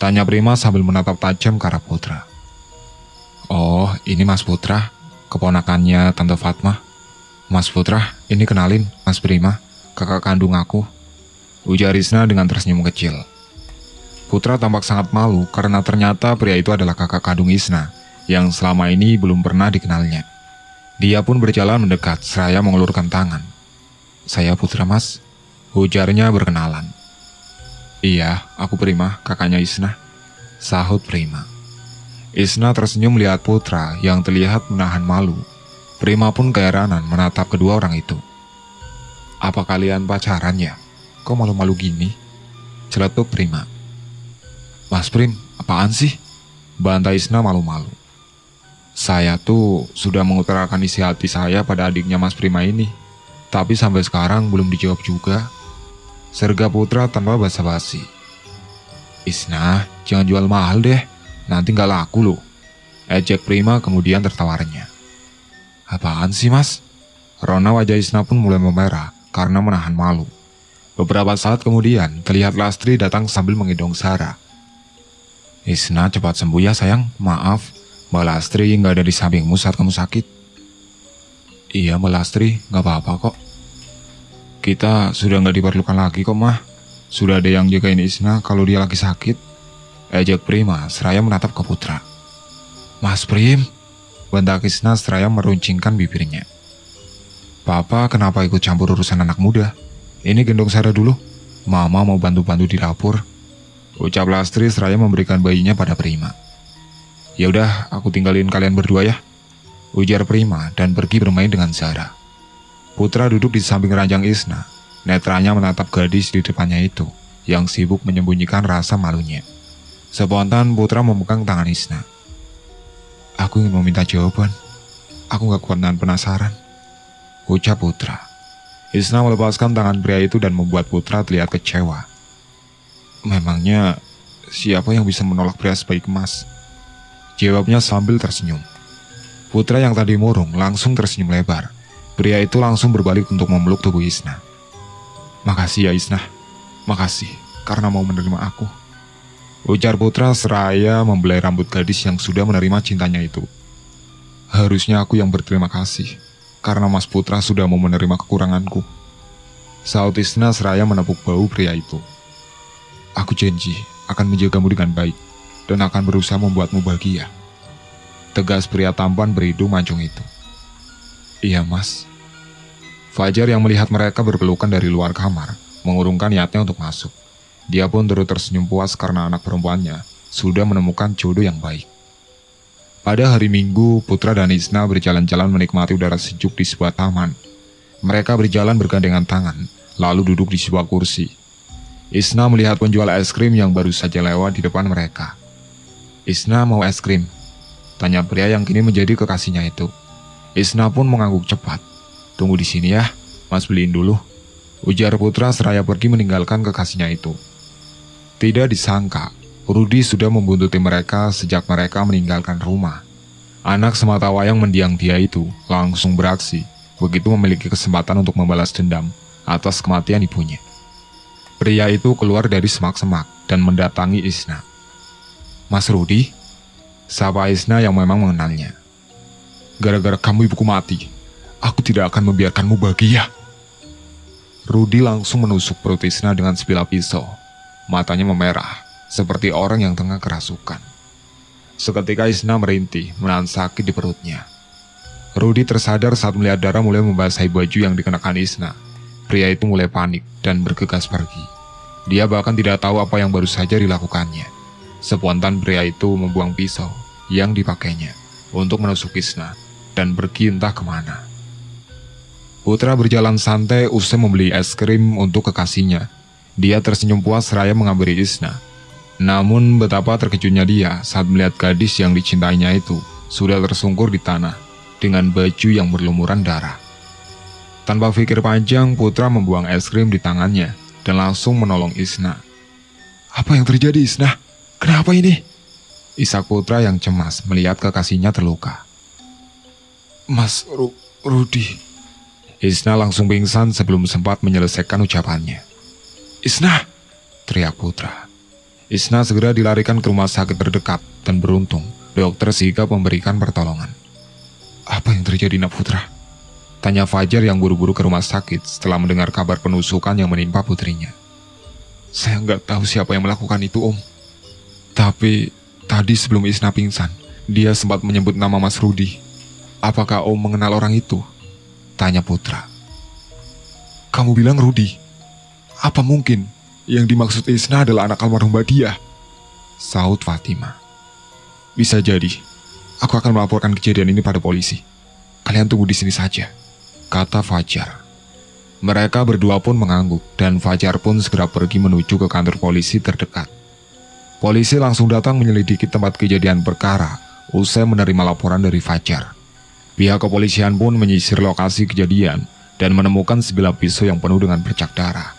S1: tanya Prima sambil menatap tajam ke arah Putra. "Oh, ini Mas Putra, keponakannya Tante Fatma. Mas Putra, ini kenalin Mas Prima, kakak kandung aku," ujar Isna dengan tersenyum kecil. Putra tampak sangat malu karena ternyata pria itu adalah kakak kandung Isna yang selama ini belum pernah dikenalnya. Dia pun berjalan mendekat seraya mengulurkan tangan. "Saya Putra mas," ujarnya berkenalan. "Iya, aku Prima, kakaknya Isna," sahut Prima. Isna tersenyum melihat Putra yang terlihat menahan malu. Prima pun keheranan menatap kedua orang itu. "Apa kalian pacaran ya? Kok malu-malu gini?" celetuk Prima. "Mas Prim, apaan sih?" bantai Isna malu-malu. "Saya tuh sudah mengutarakan isi hati saya pada adiknya Mas Prima ini, tapi sampai sekarang belum dijawab juga," serga Putra tanpa basa-basi. "Isna, jangan jual mahal deh, nanti nggak laku loh," ejek Prima kemudian tertawarnya. "Apaan sih mas?" Rona wajah Isna pun mulai memerah karena menahan malu. Beberapa saat kemudian, terlihat Lastri datang sambil menggendong Sarah. "Isna, cepat sembuh ya sayang. Maaf, Mbak Lastri nggak ada di sampingmu saat kamu sakit." "Iya Mbak Lastri, nggak apa-apa kok. Kita sudah nggak diperlukan lagi kok mah. Sudah ada yang jagain Isna kalau dia lagi sakit," ejek Prima seraya menatap ke Putra. "Mas Prim," bentak Isna seraya meruncingkan bibirnya. "Papa kenapa ikut campur urusan anak muda? Ini gendong Sarah dulu. Mama mau bantu-bantu di dapur," ucap Lastri seraya memberikan bayinya pada Prima. "Ya udah, aku tinggalin kalian berdua ya," ujar Prima dan pergi bermain dengan Sarah. Putra duduk di samping ranjang Isna. Netranya menatap gadis di depannya itu, yang sibuk menyembunyikan rasa malunya. Spontan Putra memegang tangan Isna. "Aku ingin meminta jawaban. Aku gak kuat nahan penasaran," ucap Putra. Isna melepaskan tangan pria itu dan membuat Putra terlihat kecewa. "Memangnya siapa yang bisa menolak pria sebaik Mas?" jawabnya sambil tersenyum. Putra yang tadi murung langsung tersenyum lebar. Pria itu langsung berbalik untuk memeluk tubuh Isna. "Makasih ya Isna, makasih karena mau menerima aku," ujar Putra seraya membelai rambut gadis yang sudah menerima cintanya itu. "Harusnya aku yang berterima kasih, karena Mas Putra sudah mau menerima kekuranganku," saut Isna seraya menepuk bahu pria itu. "Aku janji akan menjagamu dengan baik, dan akan berusaha membuatmu bahagia," tegas pria tampan berhidung mancung itu. "Iya Mas." Fajar yang melihat mereka berpelukan dari luar kamar, mengurungkan niatnya untuk masuk. Dia pun turut tersenyum puas karena anak perempuannya sudah menemukan jodoh yang baik. Pada hari Minggu, Putra dan Isna berjalan-jalan menikmati udara sejuk di sebuah taman. Mereka berjalan bergandengan tangan, lalu duduk di sebuah kursi. Isna melihat penjual es krim yang baru saja lewat di depan mereka. "Isna mau es krim?" tanya pria yang kini menjadi kekasihnya itu. Isna pun mengangguk cepat. "Tunggu di sini ya, Mas beliin dulu," ujar Putra seraya pergi meninggalkan kekasihnya itu. Tidak disangka, Rudi sudah membuntuti mereka sejak mereka meninggalkan rumah. Anak sematawayang mendiang dia itu langsung beraksi, begitu memiliki kesempatan untuk membalas dendam atas kematian ibunya. Pria itu keluar dari semak-semak dan mendatangi Isna. "Mas Rudi?" sapa Isna yang memang mengenalnya. "Gara-gara kamu ibuku mati, aku tidak akan membiarkanmu bahagia." Rudi langsung menusuk perut Isna dengan sebilah pisau. Matanya memerah, seperti orang yang tengah kerasukan. Seketika Isna merintih, menahan sakit di perutnya. Rudi tersadar saat melihat darah mulai membasahi baju yang dikenakan Isna. Pria itu mulai panik dan bergegas pergi. Dia bahkan tidak tahu apa yang baru saja dilakukannya. Spontan pria itu membuang pisau yang dipakainya untuk menusuk Isna dan pergi entah kemana. Putra berjalan santai usai membeli es krim untuk kekasihnya. Dia tersenyum puas seraya menghampiri Isna. Namun betapa terkejutnya dia saat melihat gadis yang dicintainya itu sudah tersungkur di tanah dengan baju yang berlumuran darah. Tanpa pikir panjang, Putra membuang es krim di tangannya dan langsung menolong Isna. "Apa yang terjadi Isna? Kenapa ini?" isak Putra yang cemas melihat kekasihnya terluka. "Mas Rudi." Isna langsung pingsan sebelum sempat menyelesaikan ucapannya. "Isna!" teriak Putra. Isna segera dilarikan ke rumah sakit terdekat dan beruntung dokter sigap memberikan pertolongan. "Apa yang terjadi nak Putra?" tanya Fajar yang buru-buru ke rumah sakit setelah mendengar kabar penusukan yang menimpa putrinya. "Saya nggak tahu siapa yang melakukan itu Om. Tapi tadi sebelum Isna pingsan, dia sempat menyebut nama Mas Rudi. Apakah Om mengenal orang itu?" tanya Putra. "Kamu bilang Rudi? Apa mungkin yang dimaksud Isna adalah anak almarhum Mbak Dia?" saut Fatima. "Bisa jadi. Aku akan melaporkan kejadian ini pada polisi. Kalian tunggu di sini saja," kata Fajar. Mereka berdua pun mengangguk dan Fajar pun segera pergi menuju ke kantor polisi terdekat. Polisi langsung datang menyelidiki tempat kejadian perkara usai menerima laporan dari Fajar. Pihak kepolisian pun menyisir lokasi kejadian dan menemukan sebilah pisau yang penuh dengan bercak darah.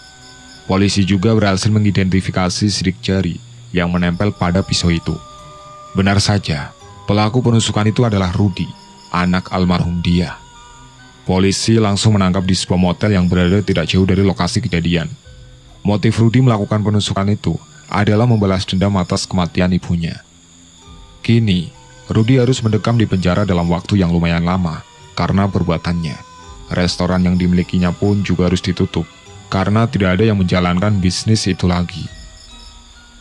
S1: Polisi juga berhasil mengidentifikasi sidik jari yang menempel pada pisau itu. Benar saja, pelaku penusukan itu adalah Rudi, anak almarhum Dia. Polisi langsung menangkap di sebuah motel yang berada tidak jauh dari lokasi kejadian. Motif Rudy melakukan penusukan itu adalah membalas dendam atas kematian ibunya. Kini, Rudy harus mendekam di penjara dalam waktu yang lumayan lama karena perbuatannya. Restoran yang dimilikinya pun juga harus ditutup karena tidak ada yang menjalankan bisnis itu lagi.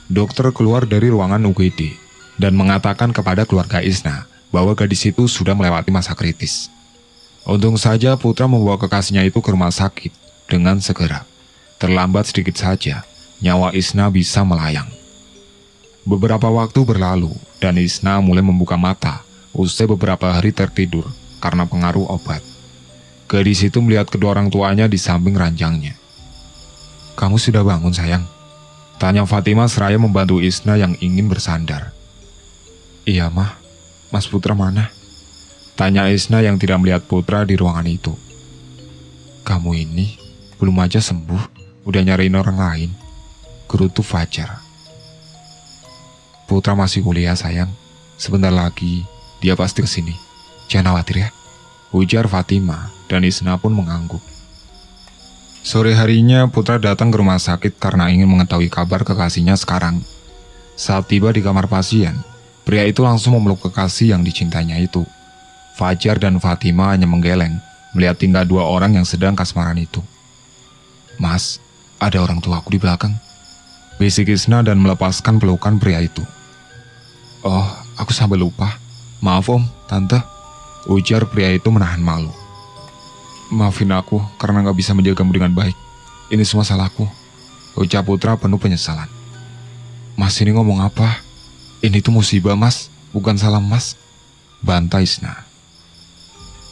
S1: Dokter keluar dari ruangan UGD dan mengatakan kepada keluarga Isna bahwa gadis itu sudah melewati masa kritis. Untung saja Putra membawa kekasihnya itu ke rumah sakit dengan segera. Terlambat sedikit saja, nyawa Isna bisa melayang. Beberapa waktu berlalu dan Isna mulai membuka mata usai beberapa hari tertidur karena pengaruh obat. Gadis itu melihat kedua orang tuanya di samping ranjangnya. "Kamu sudah bangun, sayang?" tanya Fatima seraya membantu Isna yang ingin bersandar. "Iya, Mah. Mas Putra mana?" tanya Isna yang tidak melihat Putra di ruangan itu. "Kamu ini belum aja sembuh, udah nyariin orang lain," gerutu Fajar. "Putra masih kuliah, sayang. Sebentar lagi dia pasti kesini. Jangan khawatir ya," ujar Fatima dan Isna pun mengangguk. Sore harinya Putra datang ke rumah sakit karena ingin mengetahui kabar kekasihnya sekarang. Saat tiba di kamar pasien, pria itu langsung memeluk kekasih yang dicintainya itu. Fajar dan Fatima hanya menggeleng melihat tinggal dua orang yang sedang kasmaran itu. "Mas, ada orang tua aku di belakang," bisik Isna dan melepaskan pelukan pria itu. "Oh, aku sampai lupa. Maaf om, tante," ujar pria itu menahan malu. "Maafin aku karena gak bisa menjagamu dengan baik. Ini semua salahku," ucap Putra penuh penyesalan. "Mas ini ngomong apa? Ini tuh musibah mas, bukan salah mas," bantai Isna.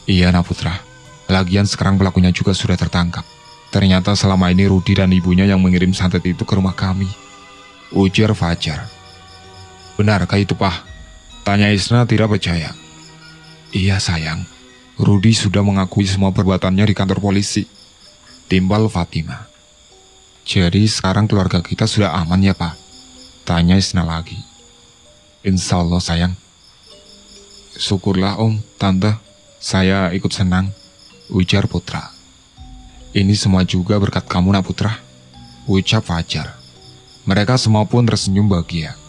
S1: "Iya nak Putra, lagian sekarang pelakunya juga sudah tertangkap. Ternyata selama ini Rudy dan ibunya yang mengirim santet itu ke rumah kami," ujar Fajar. "Benarkah itu, Pak?" tanya Isna tidak percaya. "Iya sayang, Rudy sudah mengakui semua perbuatannya di kantor polisi," timbal Fatima. "Jadi sekarang keluarga kita sudah aman ya Pak?" tanya Isna lagi. "Insya Allah sayang." "Syukurlah om, tante, saya ikut senang," ujar Putra. "Ini semua juga berkat kamu nak Putra," ucap Fajar. Mereka semua pun tersenyum bahagia.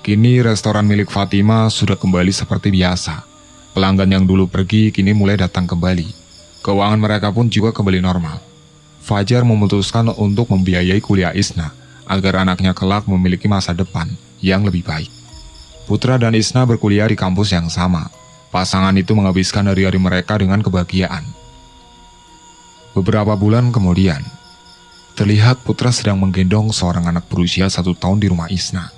S1: Kini restoran milik Fatima sudah kembali seperti biasa. Pelanggan yang dulu pergi kini mulai datang kembali. Keuangan mereka pun juga kembali normal. Fajar memutuskan untuk membiayai kuliah Isna agar anaknya kelak memiliki masa depan yang lebih baik. Putra dan Isna berkuliah di kampus yang sama. Pasangan itu menghabiskan hari-hari mereka dengan kebahagiaan. Beberapa bulan kemudian, terlihat Putra sedang menggendong seorang anak berusia 1 tahun di rumah Isna.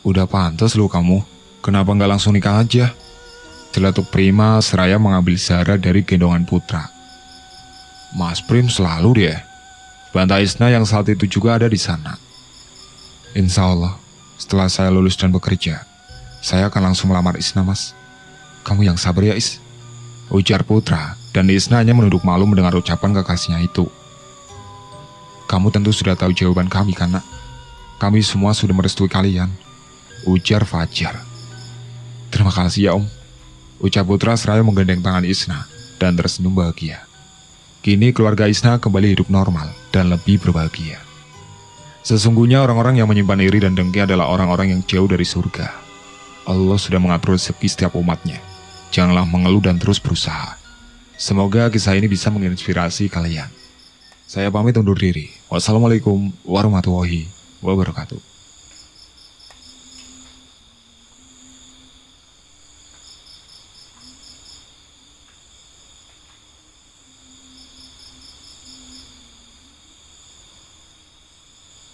S1: "Udah pantas lu kamu, kenapa nggak langsung nikah aja?" celetuk Prima seraya mengambil Zara dari gendongan Putra. "Mas Prim selalu deh," bantai Isna yang saat itu juga ada di sana. "Insya Allah, setelah saya lulus dan bekerja, saya akan langsung melamar Isna mas. Kamu yang sabar ya Is," ujar Putra dan Isna hanya menunduk malu mendengar ucapan kekasihnya itu. "Kamu tentu sudah tahu jawaban kami kan nak? Kami semua sudah merestui kalian," ujar Fajar. "Terima kasih ya om," ucap Putra seraya menggandeng tangan Isna dan tersenyum bahagia. Kini keluarga Isna kembali hidup normal dan lebih berbahagia. Sesungguhnya orang-orang yang menyimpan iri dan dengki adalah orang-orang yang jauh dari surga. Allah sudah mengatur rezeki setiap umatnya. Janganlah mengeluh dan terus berusaha. Semoga kisah ini bisa menginspirasi kalian. Saya pamit undur diri. Wassalamualaikum warahmatullahi wabarakatuh.